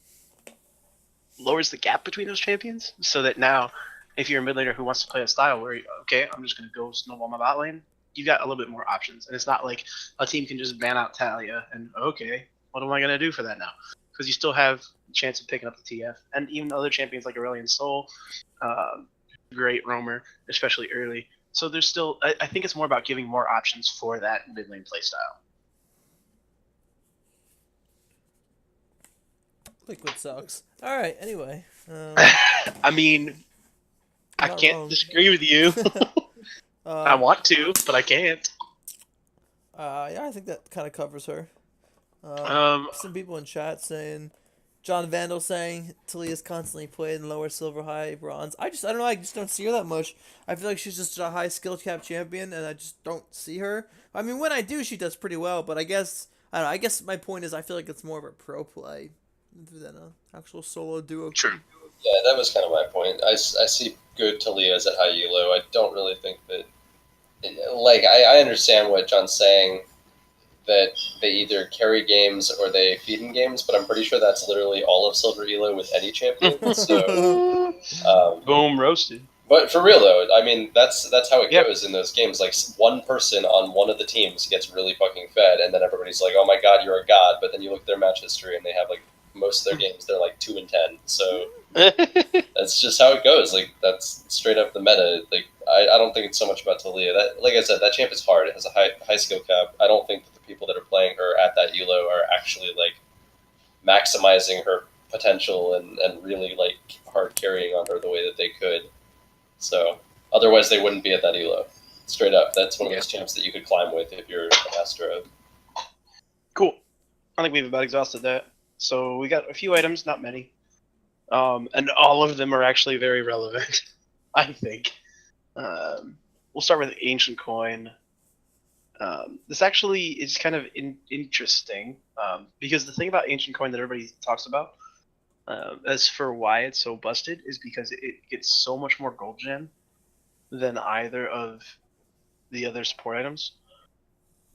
lowers the gap between those champions, so that now, if you're a mid laner who wants to play a style where, okay, I'm just going to go snowball my bot lane, you got a little bit more options. And it's not like a team can just ban out Talia and, okay, what am I going to do for that now? Because you still have a chance of picking up the TF. And even other champions like Aurelion Sol, great roamer, especially early. So there's still, I think it's more about giving more options for that mid lane playstyle. Liquid sucks. All right. Anyway. I mean, I Not can't wrong. disagree with you. I want to, but I can't. Yeah, I think that kind of covers her. Um, Some people in chat saying, John Vandal saying Talia's constantly played in lower silver, high bronze. I don't know. I just don't see her that much. I feel like she's just a high skill cap champion, and I just don't see her. I mean, when I do, she does pretty well. But I guess I don't know. I guess my point is, I feel like it's more of a pro play than an actual solo duo. True. Yeah, that was kind of my point. I see good Talias at high elo. I don't really think that... Like, I understand what John's saying, that they either carry games or they feed in games, but I'm pretty sure that's literally all of Silver Elo with any champion. So, Boom, roasted. but for real though, I mean that's how it Yep. goes in those games. Like one person on one of the teams gets really fucking fed, and then everybody's like, "Oh my god, you're a god!" But then you look at their match history, and they have like most of their games they're like 2-10. So that's just how it goes. Like that's straight up the meta. Like I don't think it's so much about Talia. That, like I said, that champ is hard. It has a high skill cap. I don't think that the people that are playing her at that elo are actually like maximizing her potential and really like hard carrying on her the way that they could. So otherwise they wouldn't be at that elo. Straight up, that's one of those champs that you could climb with if you're a master of. Cool. I think we've about exhausted that. So we got a few items, not many. And all of them are actually very relevant, I think. We'll start with Ancient Coin. This actually is kind of interesting, because the thing about Ancient Coin that everybody talks about, as for why it's so busted, is because it gets so much more gold gen than either of the other support items.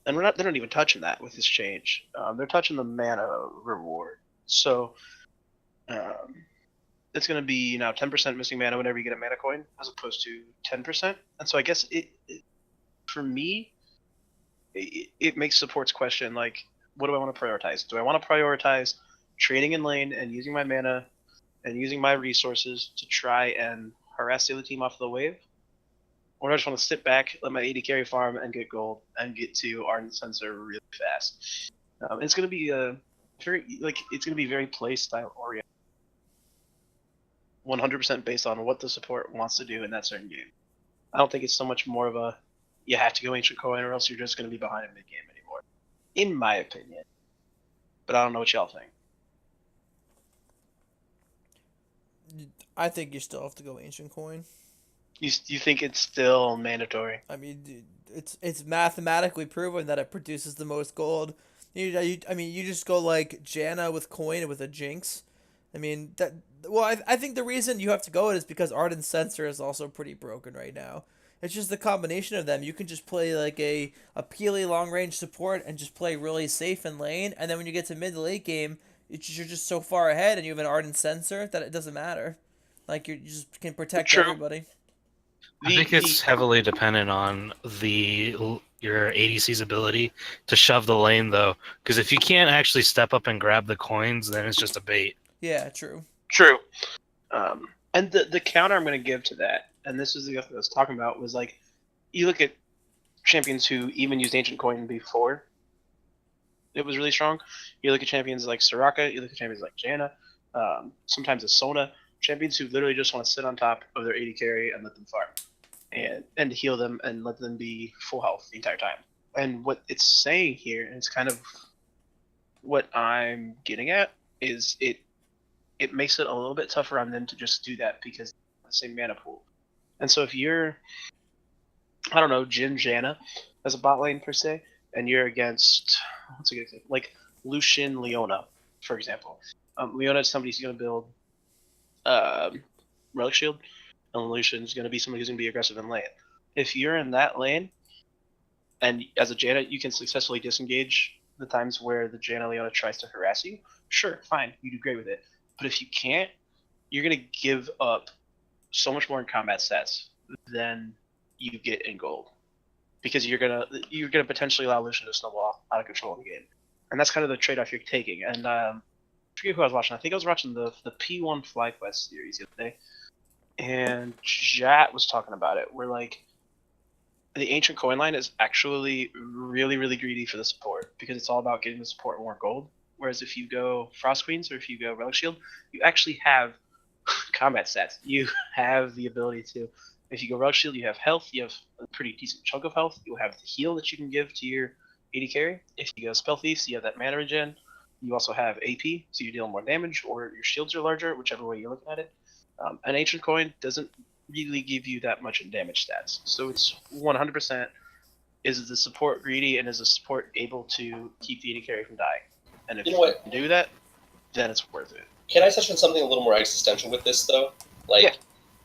And they're not even touching that with this change. They're touching the mana reward. So it's going to be now 10% missing mana whenever you get a mana coin, as opposed to 10%. And so I guess for me, it makes supports question, like, what do I want to prioritize? Do I want to prioritize trading in lane and using my mana and using my resources to try and harass the other team off the wave? or I just want to sit back, let my AD carry farm, and get gold, and get to Ardent Censer really fast. It's gonna be it's gonna be very play style oriented, 100% based on what the support wants to do in that certain game. I don't think it's so much more of a you have to go Ancient Coin or else you're just gonna be behind in mid game anymore, in my opinion. But I don't know what y'all think. I think you still have to go Ancient Coin. You think it's still mandatory? I mean, it's mathematically proven that it produces the most gold. I mean, you just go like Janna with Coin with a Jinx. I mean that. Well, I think the reason you have to go it is because Ardent Censer is also pretty broken right now. It's just the combination of them. You can just play like a Peely long range support and just play really safe in lane, and then when you get to mid to late game, you're just so far ahead, and you have an Ardent Censer that it doesn't matter. Like you just can protect everybody. I think it's heavily dependent on your ADC's ability to shove the lane, though. Because if you can't actually step up and grab the coins, then it's just a bait. Yeah, true. True. And the counter I'm going to give to that, and this is the other I was talking about, was like, you look at champions who even used Ancient Coin before it was really strong. You look at champions like Soraka, you look at champions like Janna, sometimes a Sona, champions who literally just want to sit on top of their AD carry and let them farm. And heal them and let them be full health the entire time. And what it's saying here, and it's kind of what I'm getting at, is it makes it a little bit tougher on them to just do that because of the same mana pool. And so if you're, I don't know, Jhin Janna as a bot lane per se, and you're against, what's a good example? Like Lucian Leona, for example. Leona is somebody who's going to build Relic Shield, and Lucian's going to be somebody who's going to be aggressive in lane. If you're in that lane, and as a Janna, you can successfully disengage the times where the Janna Leona tries to harass you, sure, fine, you do great with it. But if you can't, you're going to give up so much more in combat stats than you get in gold. Because you're gonna potentially allow Lucian to snowball out of control in the game. And that's kind of the trade-off you're taking. And I forget who I was watching. I think I was watching the P1 FlyQuest series the other day. And Jat was talking about it, where like the Ancient Coin line is actually really, really greedy for the support because it's all about getting the support more gold. Whereas if you go Frost Queens or if you go Relic Shield, you actually have combat stats. You have the ability to, if you go Relic Shield, you have health, you have a pretty decent chunk of health, you'll have the heal that you can give to your AD carry. If you go Spell Thieves, you have that mana regen. You also have AP, so you deal more damage, or your shields are larger, whichever way you're looking at it. An Ancient Coin doesn't really give you that much in damage stats. So it's 100%, is the support greedy and is the support able to keep the AD carry from dying? And if you can do that, then it's worth it. Can I touch on something a little more existential with this, though? Like, yeah.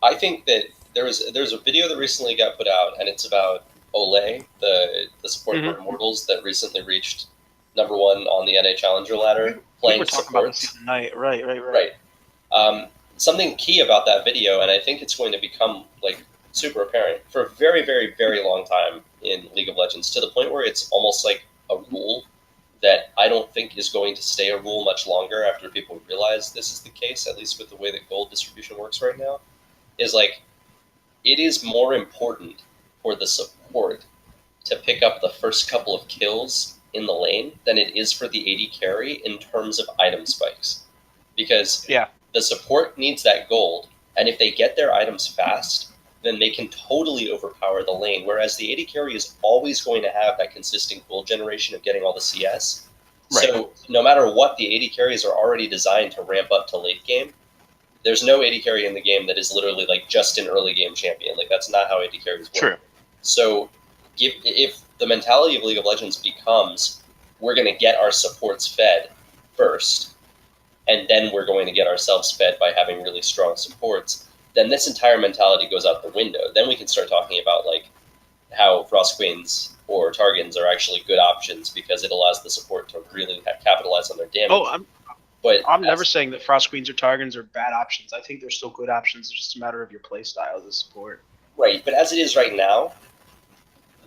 I think that there's a video that recently got put out, and it's about Olay, the support for Immortals that recently reached #1 on the NA Challenger ladder, playing we were talking about this the other night. Right. Something key about that video, and I think it's going to become like super apparent for a very, very, very long time in League of Legends, to the point where it's almost like a rule that I don't think is going to stay a rule much longer after people realize this is the case, at least with the way that gold distribution works right now, is like, it is more important for the support to pick up the first couple of kills in the lane than it is for the AD carry in terms of item spikes. Because the support needs that gold, and if they get their items fast, then they can totally overpower the lane, whereas the AD carry is always going to have that consistent gold generation of getting all the CS. Right. So no matter what, the AD carries are already designed to ramp up to late game. There's no AD carry in the game that is literally like just an early game champion. Like, that's not how AD carries work. True. So if the mentality of League of Legends becomes, we're going to get our supports fed first, and then we're going to get ourselves fed by having really strong supports, then this entire mentality goes out the window. Then we can start talking about like how Frost Queens or Targans are actually good options because it allows the support to really capitalize on their damage. I'm never saying that Frost Queens or Targans are bad options. I think they're still good options. It's just a matter of your play style as a support. Right, but as it is right now,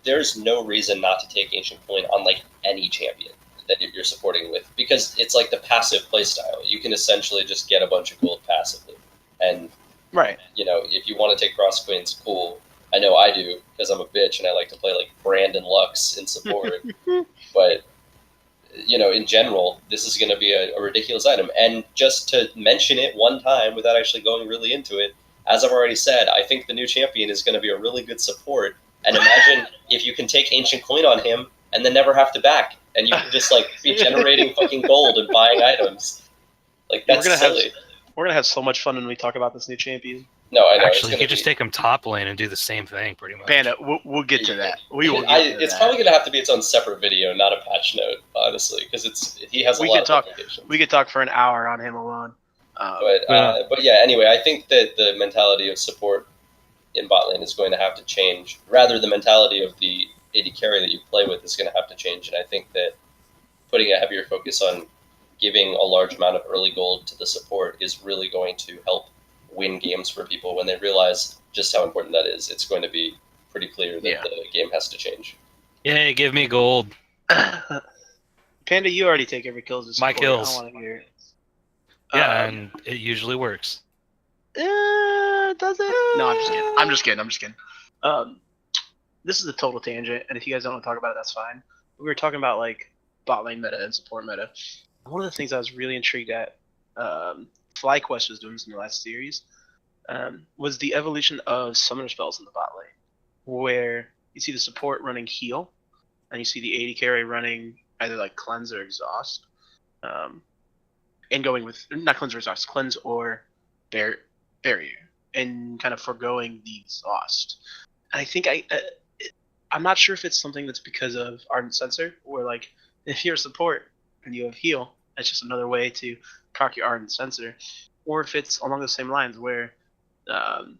there's no reason not to take Ancient Coin on like any champion that you're supporting with, because it's like the passive play style. You can essentially just get a bunch of gold passively. And right, if you want to take Frost Queens, cool. I know I do, because I'm a bitch and I like to play like Brandon Lux in support. But, you know, in general, this is going to be a ridiculous item. And just to mention it one time without actually going really into it, as I've already said, I think the new champion is going to be a really good support. And imagine if you can take Ancient Coin on him and then never have to back, and you can just like be generating fucking gold and buying items. Like, that's silly. We're gonna have so much fun when we talk about this new champion. No, I know. Actually, you could just take him top lane and do the same thing, pretty much. Panda, we'll get to that. It's probably going to have to be its own separate video, not a patch note, honestly, because he has a lot of applications. We could talk for an hour on him alone. But yeah, anyway, I think that the mentality of support in bot lane is going to have to change. Rather, the mentality of the AD carry that you play with is going to have to change, and I think that putting a heavier focus on giving a large amount of early gold to the support is really going to help win games for people when they realize just how important that is. It's going to be pretty clear that the game has to change. Yay, give me gold. Panda, you already take every kill as a support. My kills. I don't want to hear it. Yeah, and it usually works. Does it? No, I'm just kidding. This is a total tangent, and if you guys don't want to talk about it, that's fine. We were talking about like bot lane meta and support meta. One of the things I was really intrigued at, FlyQuest was doing this in the last series, was the evolution of summoner spells in the bot lane, where you see the support running heal, and you see the AD carry running either like cleanse or exhaust, and going with not cleanse or exhaust, cleanse or barrier, and kind of foregoing the exhaust. And I think I'm not sure if it's something that's because of Ardent Sensor, where like if you're a support and you have heal, that's just another way to proc your Ardent Sensor, or if it's along the same lines where the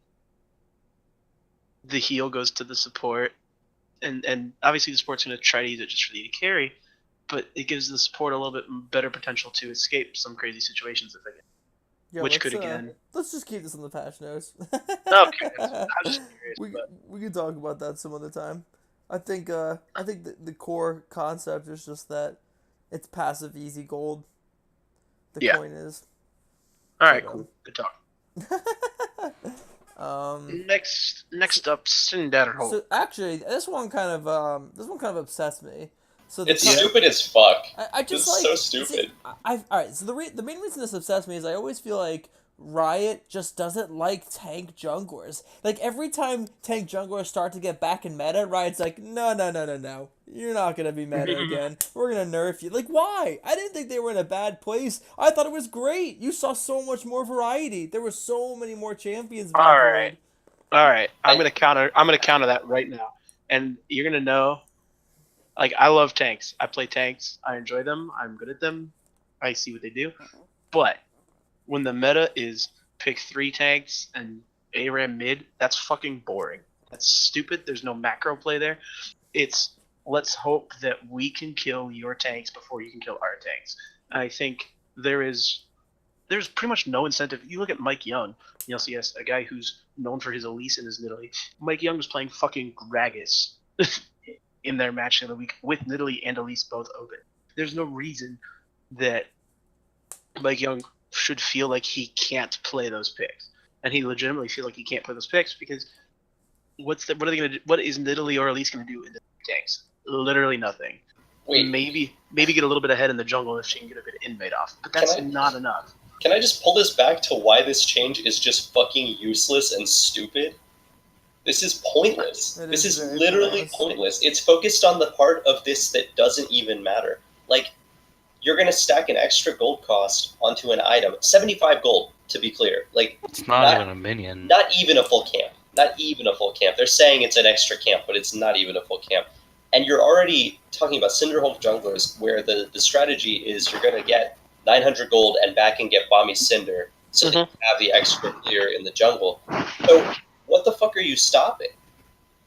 heal goes to the support, and obviously the support's going to try to use it just for the AD carry, but it gives the support a little bit better potential to escape some crazy situations if they get. Yeah, which could again. Let's just keep this on the patch notes. Okay, I'm just curious. We can talk about that some other time. I think the core concept is just that it's passive easy gold. The coin is. All right, cool. Good talk. Next up, Cinderhole. So actually, this one kind of obsessed me. So it's stupid as fuck. I just it's so stupid. Alright, so the main reason this obsessed me is I always feel like Riot just doesn't like tank junglers. Like, every time tank junglers start to get back in meta, Riot's like, no. You're not gonna be meta again. We're gonna nerf you. Like, why? I didn't think they were in a bad place. I thought it was great. You saw so much more variety. There were so many more champions. All right. I'm gonna counter that right now, and you're gonna know. Like, I love tanks. I play tanks. I enjoy them. I'm good at them. I see what they do. But when the meta is pick 3 tanks and ARAM mid, that's fucking boring. That's stupid. There's no macro play there. It's let's hope that we can kill your tanks before you can kill our tanks. I think there's pretty much no incentive. You look at Mike Young, you'll see a guy who's known for his Elise and his Nidalee. Mike Young was playing fucking Gragas in their match of the week with Nidalee and Elise both open. There's no reason that Mike Young should feel like he can't play those picks, and he legitimately feel like he can't play those picks because what are they gonna do? What is Nidalee or Elise gonna do in the tanks? Literally nothing. Wait. Maybe get a little bit ahead in the jungle if she can get a bit of invade off, but that's not enough. Can I just pull this back to why this change is just fucking useless and stupid? This is pointless. This is literally pointless. It's focused on the part of this that doesn't even matter. Like, you're going to stack an extra gold cost onto an item. 75 gold, to be clear. Like, it's not even a minion. Not even a full camp. Not even a full camp. They're saying it's an extra camp, but it's not even a full camp. And you're already talking about Cinderhole junglers, where the strategy is you're going to get 900 gold and back and get Bomby Cinder, so that you have the extra clear in the jungle. So what the fuck are you stopping?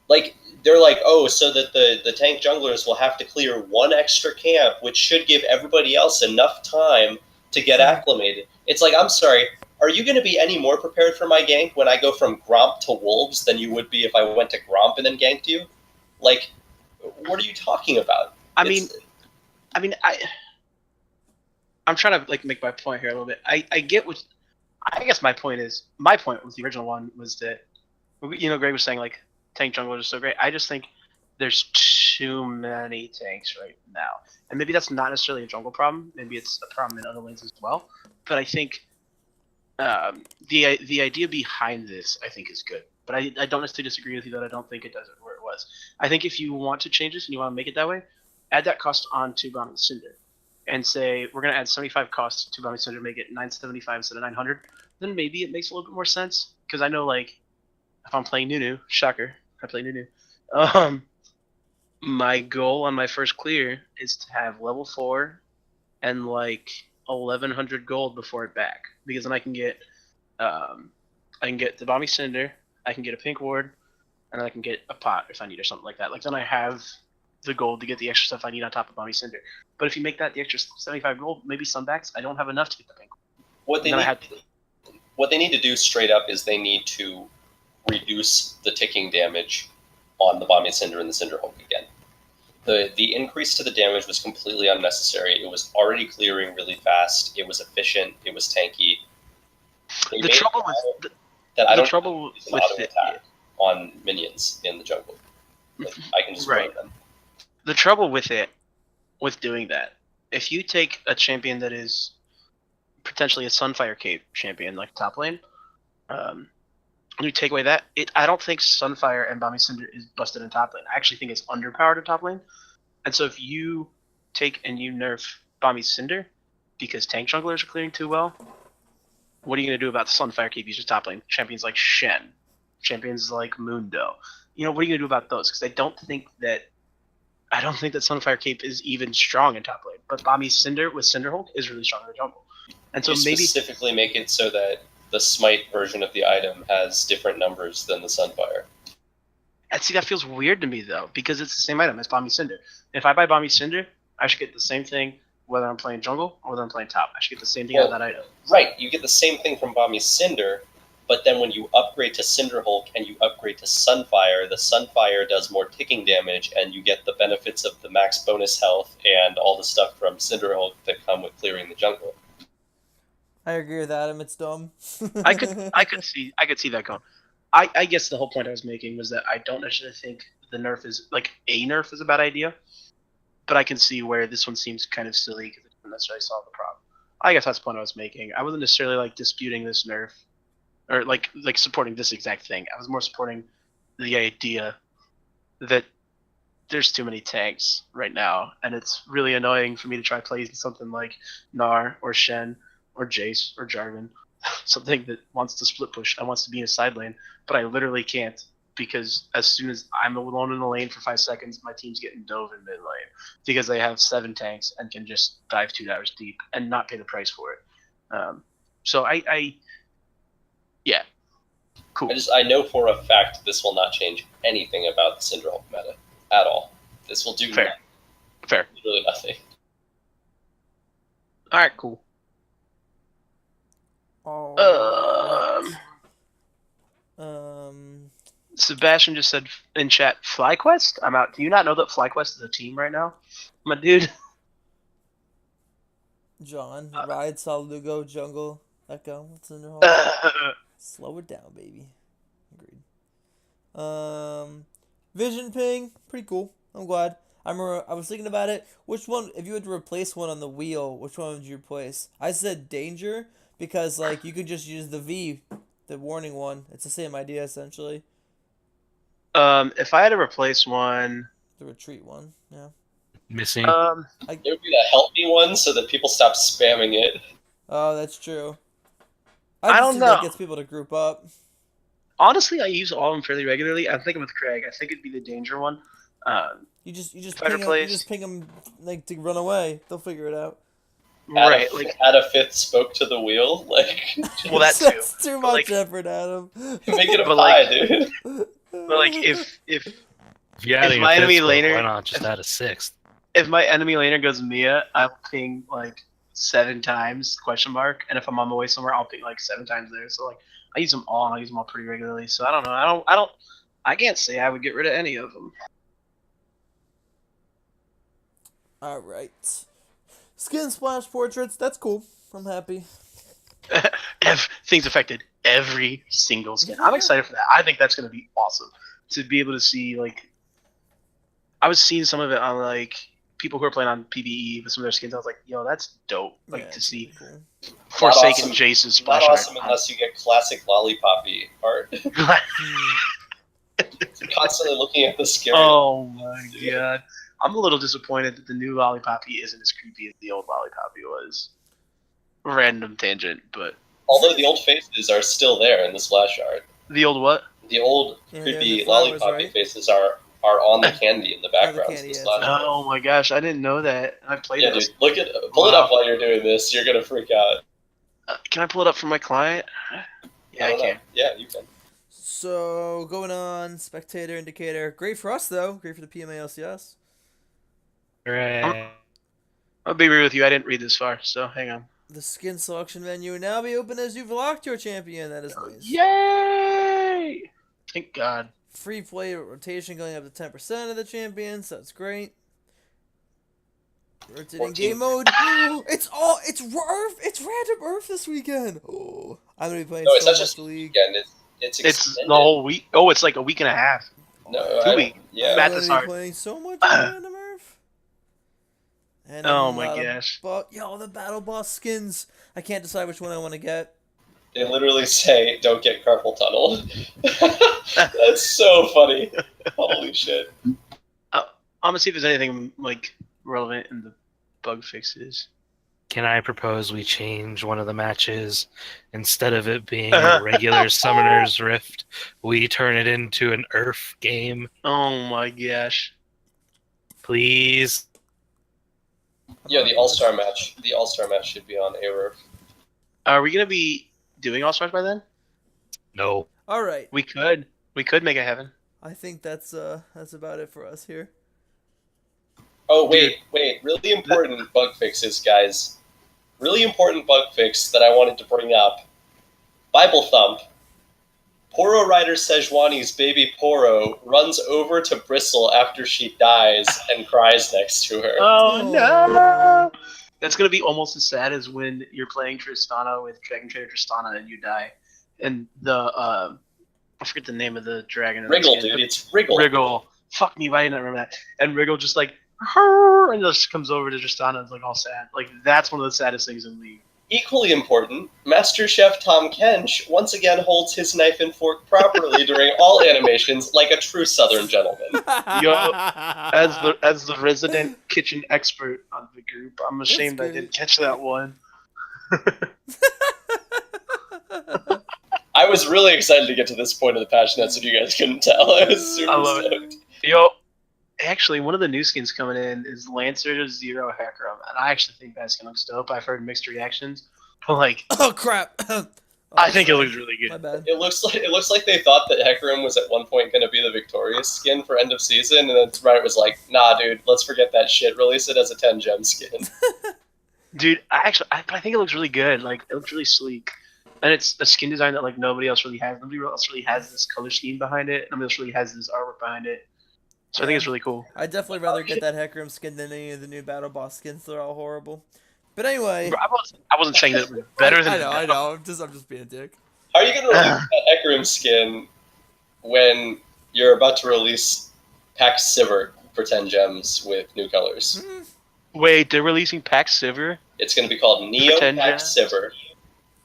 Like, they're like, oh, so that the tank junglers will have to clear 1 extra camp, which should give everybody else enough time to get acclimated. It's like, I'm sorry, are you going to be any more prepared for my gank when I go from Gromp to Wolves than you would be if I went to Gromp and then ganked you? Like, what are you talking about? I'm trying to like make my point here a little bit. I get what. I guess my point with the original one was that, Greg was saying like tank junglers are so great. I just think there's too many tanks right now, and maybe that's not necessarily a jungle problem. Maybe it's a problem in other lanes as well. But I think the idea behind this, I think, is good. But I don't necessarily disagree with you that I don't think it does it where it was. I think if you want to change this and you want to make it that way, add that cost onto Bomb and Cinder, and say we're going to add 75 costs to Bomb and Cinder, make it 975 instead of 900. Then maybe it makes a little bit more sense. Because I know, like, if I'm playing Nunu, shocker, I play Nunu. My goal on my first clear is to have level 4 and like 1100 gold before it back, because then I can get the Bomby Cinder, I can get a pink ward, and then I can get a pot if I need or something like that. Like then I have the gold to get the extra stuff I need on top of Bomby Cinder. But if you make that the extra 75 gold, maybe Sunbacks, I don't have enough to get the pink. What they need to do straight up is they need to reduce the ticking damage on the Bomby Cinder and the Cinderhulk again. The increase to the damage was completely unnecessary. It was already clearing really fast. It was efficient. It was tanky. The trouble with that I don't trouble use an auto attack on minions in the jungle. Like, I can just run them. The trouble with doing that, if you take a champion that is potentially a Sunfire Cape champion like top lane, and you take away that, I don't think Sunfire and Bomby Cinder is busted in top lane. I actually think it's underpowered in top lane. And so if you take and you nerf Bomby Cinder because tank junglers are clearing too well, what are you going to do about the Sunfire Cape users top lane? Champions like Shen, champions like Mundo. You know, what are you going to do about those? Because I don't think that Sunfire Cape is even strong in top lane. But Bomby Cinder with Cinderhulk is really strong in the jungle. And so maybe specifically make it so that the Smite version of the item has different numbers than the Sunfire. And see, that feels weird to me, though, because it's the same item as Bomby Cinder. If I buy Bomby Cinder, I should get the same thing whether I'm playing jungle or whether I'm playing top. I should get the same thing out of that item. Right, you get the same thing from Bomby Cinder, but then when you upgrade to Cinderhulk and you upgrade to Sunfire, the Sunfire does more ticking damage, and you get the benefits of the max bonus health and all the stuff from Cinderhulk that come with clearing the jungle. I agree with Adam. It's dumb. I could see that going. I guess the whole point I was making was that I don't necessarily think the nerf is a bad idea, but I can see where this one seems kind of silly because it doesn't necessarily solve the problem. I guess that's the point I was making. I wasn't necessarily like disputing this nerf or like supporting this exact thing. I was more supporting the idea that there's too many tanks right now, and it's really annoying for me to try playing something like Gnar or Shen or Jace or Jarvan, something that wants to split push and wants to be in a side lane, but I literally can't because as soon as I'm alone in the lane for 5 seconds, my team's getting dove in mid lane because they have 7 tanks and can just dive 2 towers deep and not pay the price for it. So yeah, cool. I know for a fact this will not change anything about the Cinderhulk meta at all. This will do Fair. Literally nothing. All right, cool. Sebastian just said in chat, FlyQuest? I'm out. Do you not know that FlyQuest is a team right now? My dude. John, ride, Salugo, jungle, echo. What's in their home? Slow it down, baby. Agreed. Vision ping, pretty cool. I'm glad. I was thinking about it. Which one, if you had to replace one on the wheel, which one would you replace? I said danger because like you could just use the V, the warning one. It's the same idea essentially. If I had to replace one, the retreat one, yeah. Missing. It would be the help me one so that people stop spamming it. Oh, that's true. I don't know. That gets people to group up. Honestly, I use all of them fairly regularly. I'm thinking with Craig. I think it'd be the danger one. You just ping them like to run away. They'll figure it out. Right, add a 5th spoke to the wheel, like. Well, that's too. That's too much effort, Adam. Make it a pie, dude. But like, if my enemy spoke, laner, why not just add a 6th? If my enemy laner goes Mia, I'll ping like 7 times ? And if I'm on the way somewhere, I'll ping like 7 times there. So like, I use them all, and I use them all pretty regularly. So I don't know. I can't say I would get rid of any of them. All right. Skin splash portraits. That's cool. I'm happy. Things affected every single skin. I'm excited for that. I think that's going to be awesome. to be able to see like. I was seeing some of it on like people who are playing on PBE with some of their skins. I was like, yo, that's dope. Like Yeah, to it's see really cool. Forsaken awesome. Jace's Not splash awesome art. unless you get classic Lollipoppy art. Constantly looking at the scary. Oh my god. I'm a little disappointed that the new Lollipoppy isn't as creepy as the old Lollipoppy was. Random tangent, but Although the old faces are still there in the splash art. the old what? The old Yeah, creepy the flowers, Lollipoppy right? faces are on the candy in the background. candy, The yeah, splash art. Oh my gosh, I didn't know that. I played Yeah, those. dude, pull it up while you're doing this. You're gonna freak out. Can I pull it up from my client? Yeah, I don't know. can. Yeah, you can. So going on, spectator indicator. Great for us though. Great for the PMA LCS. Right. I'll be real with you. I didn't read this far, so hang on. The skin selection menu will now be open as you've locked your champion. That is nice. Yay! Thank God. Free play rotation going up to 10% of the champions. That's great. Rotating 14. game mode. It's Earth. It's random Earth this weekend. Oh, I'm gonna be playing No, it's so not much just the league. weekend. It's It's extended. the whole week. Oh, it's like a week and a half. No, 2 weeks. yeah. Math I'm is gonna hard. be playing so much random Earth. And Oh a my lot of gosh. Yo, the battle boss skins. I can't decide which one I want to get. They literally say, "Don't get carpal tunnel." That's so funny. Holy shit. I'm gonna see if there's anything like relevant in the bug fixes. Can I propose we change one of the matches? Instead of it being a regular Summoner's Rift, we turn it into an Earth game, Oh my gosh. please. Yeah, the All-Star match. The All-Star match should be on Aerith. Are we gonna be doing All Stars by then? No. All right. We could. We could make it heaven. I think that's about it for us here. Oh, wait. Really important bug fixes, guys. Really important bug fix that I wanted to bring up. Bible Thump. Poro Rider Sejuani's baby Poro runs over to Bristle after she dies and cries next to her. Oh no! That's gonna be almost as sad as when you're playing Tristana with Dragon Trader Tristana and you die. And the I forget the name of the dragon. Wriggle, dude. It's Wriggle. Wriggle. Fuck me, why didn't I remember that? And Wriggle just like and just comes over to Tristana and is like all sad. Like that's one of the saddest things in League. Equally important, Master Chef Tom Kench once again holds his knife and fork properly during all animations like a true Southern gentleman. Yo, as the resident kitchen expert on the group, I'm ashamed I great. didn't catch that one. I was really excited to get to this point of the patch notes if you guys couldn't tell. I was super I love stoked. Yo, actually, one of the new skins coming in is Lancer Zero Hecarim, and I actually think that skin looks dope. I've heard mixed reactions, but like, Oh crap! I think it looks really My good. bad. It looks like they thought that Hecarim was at one point going to be the victorious skin for end of season, and then Riot was like, "Nah, dude, let's forget that shit. Release it as a 10 gem skin." Dude, I think it looks really good. Like, it looks really sleek, and it's a skin design that like nobody else really has. Nobody else really has this color scheme behind it. Nobody else really has this artwork behind it. So I think it's really cool. I'd definitely rather get that Hecarim skin than any of the new battle boss skins. They're all horrible. But anyway, I wasn't saying that it was better than. I know. I'm just being a dick. How are you going to release that Hecarim skin when you're about to release Pack Sivert for 10 gems with new colors? Wait, they're releasing Pack Sivir? It's going to be called Neo 10 Pack gems? Sivert,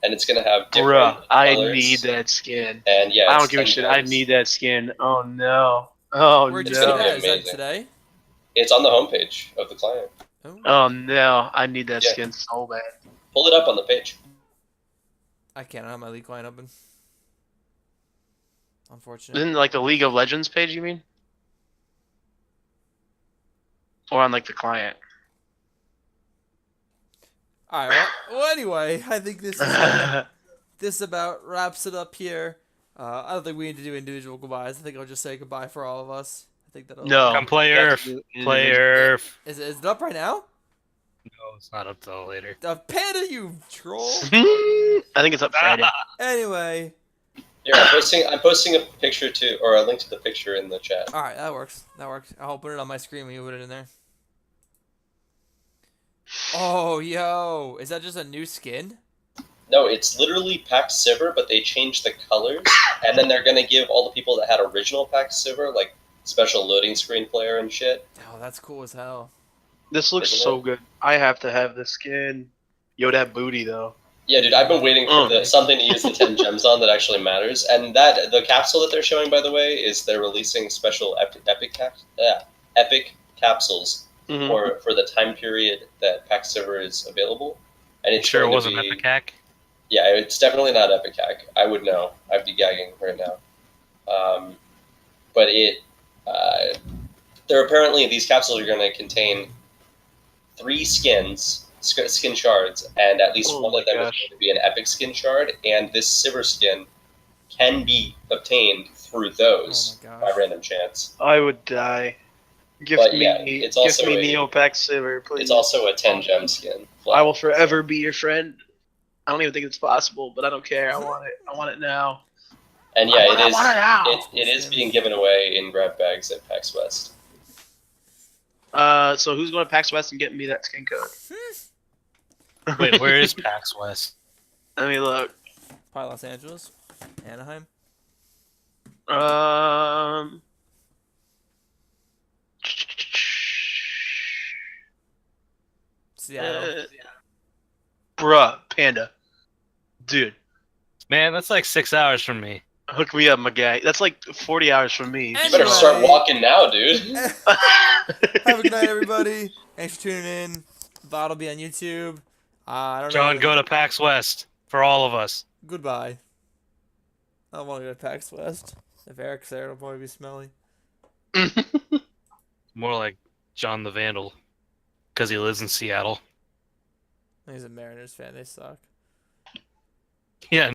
and it's going to have different Bruh, I colors. need that skin. And yeah, I it's don't give a 10 shit. I gems. need that skin. Oh no. Oh Where'd you It's see gonna no. be that? Is that amazing. today? It's on the homepage of the client. Oh, Oh no. I need that Yeah. skin so bad. Pull it up on the page. I can't. I don't have my league line open. Unfortunately. Isn't like the League of Legends page, you mean? Or on like the client? All right. Well, anyway, I think this about wraps it up here. I don't think we need to do individual goodbyes. I think I'll just say goodbye for all of us. I think that'll. No. Come play Earth. Play Earth. Is it up right now? No, it's not up till later. Panda, you troll. I think it's up Friday. Anyway. Here, I'm posting a picture to, or a link to the picture in the chat. All right, that works. I'll put it on my screen when you put it in there. Oh, yo, is that just a new skin? No, it's literally PAX Silver, but they changed the colors, and then they're gonna give all the people that had original PAX Silver like special loading screen player and shit. Oh, that's cool as hell. This looks so good. I have to have this skin. Yo, that booty though. Yeah, dude, I've been waiting for something to use the 10 gems on that actually matters. And that the capsule that they're showing, by the way, is they're releasing special epic capsules for the time period that PAX Silver is available. And it's sure it wasn't Epic Hack? Yeah, it's definitely not Epic Hack. I would know. I'd be gagging right now. But these capsules are going to contain 3 skin shards, and at least one of them is going to be an epic skin shard, and this silver skin can be obtained through those by random chance. I would die. Gift me Neopets Silver, please. It's also a 10 gem skin. I will forever be your friend. I don't even think it's possible, but I don't care. I want it. I want it now. And yeah, it is being given away in grab bags at PAX West. So who's going to PAX West and getting me that skin code? Wait, where is PAX West? Let me look. Probably Los Angeles, Anaheim. Seattle. Bruh, Panda. Dude. Man, that's like 6 hours from me. Hook me up, my guy. That's like 40 hours from me. You better start walking now, dude. Have a good night, everybody. Thanks for tuning in. VOD will be on YouTube. I don't know. John, go to PAX West for all of us. Goodbye. I don't want to go to PAX West. If Eric's there, it'll probably be smelly. More like John the Vandal, because he lives in Seattle. He's a Mariners fan. They suck. Yeah.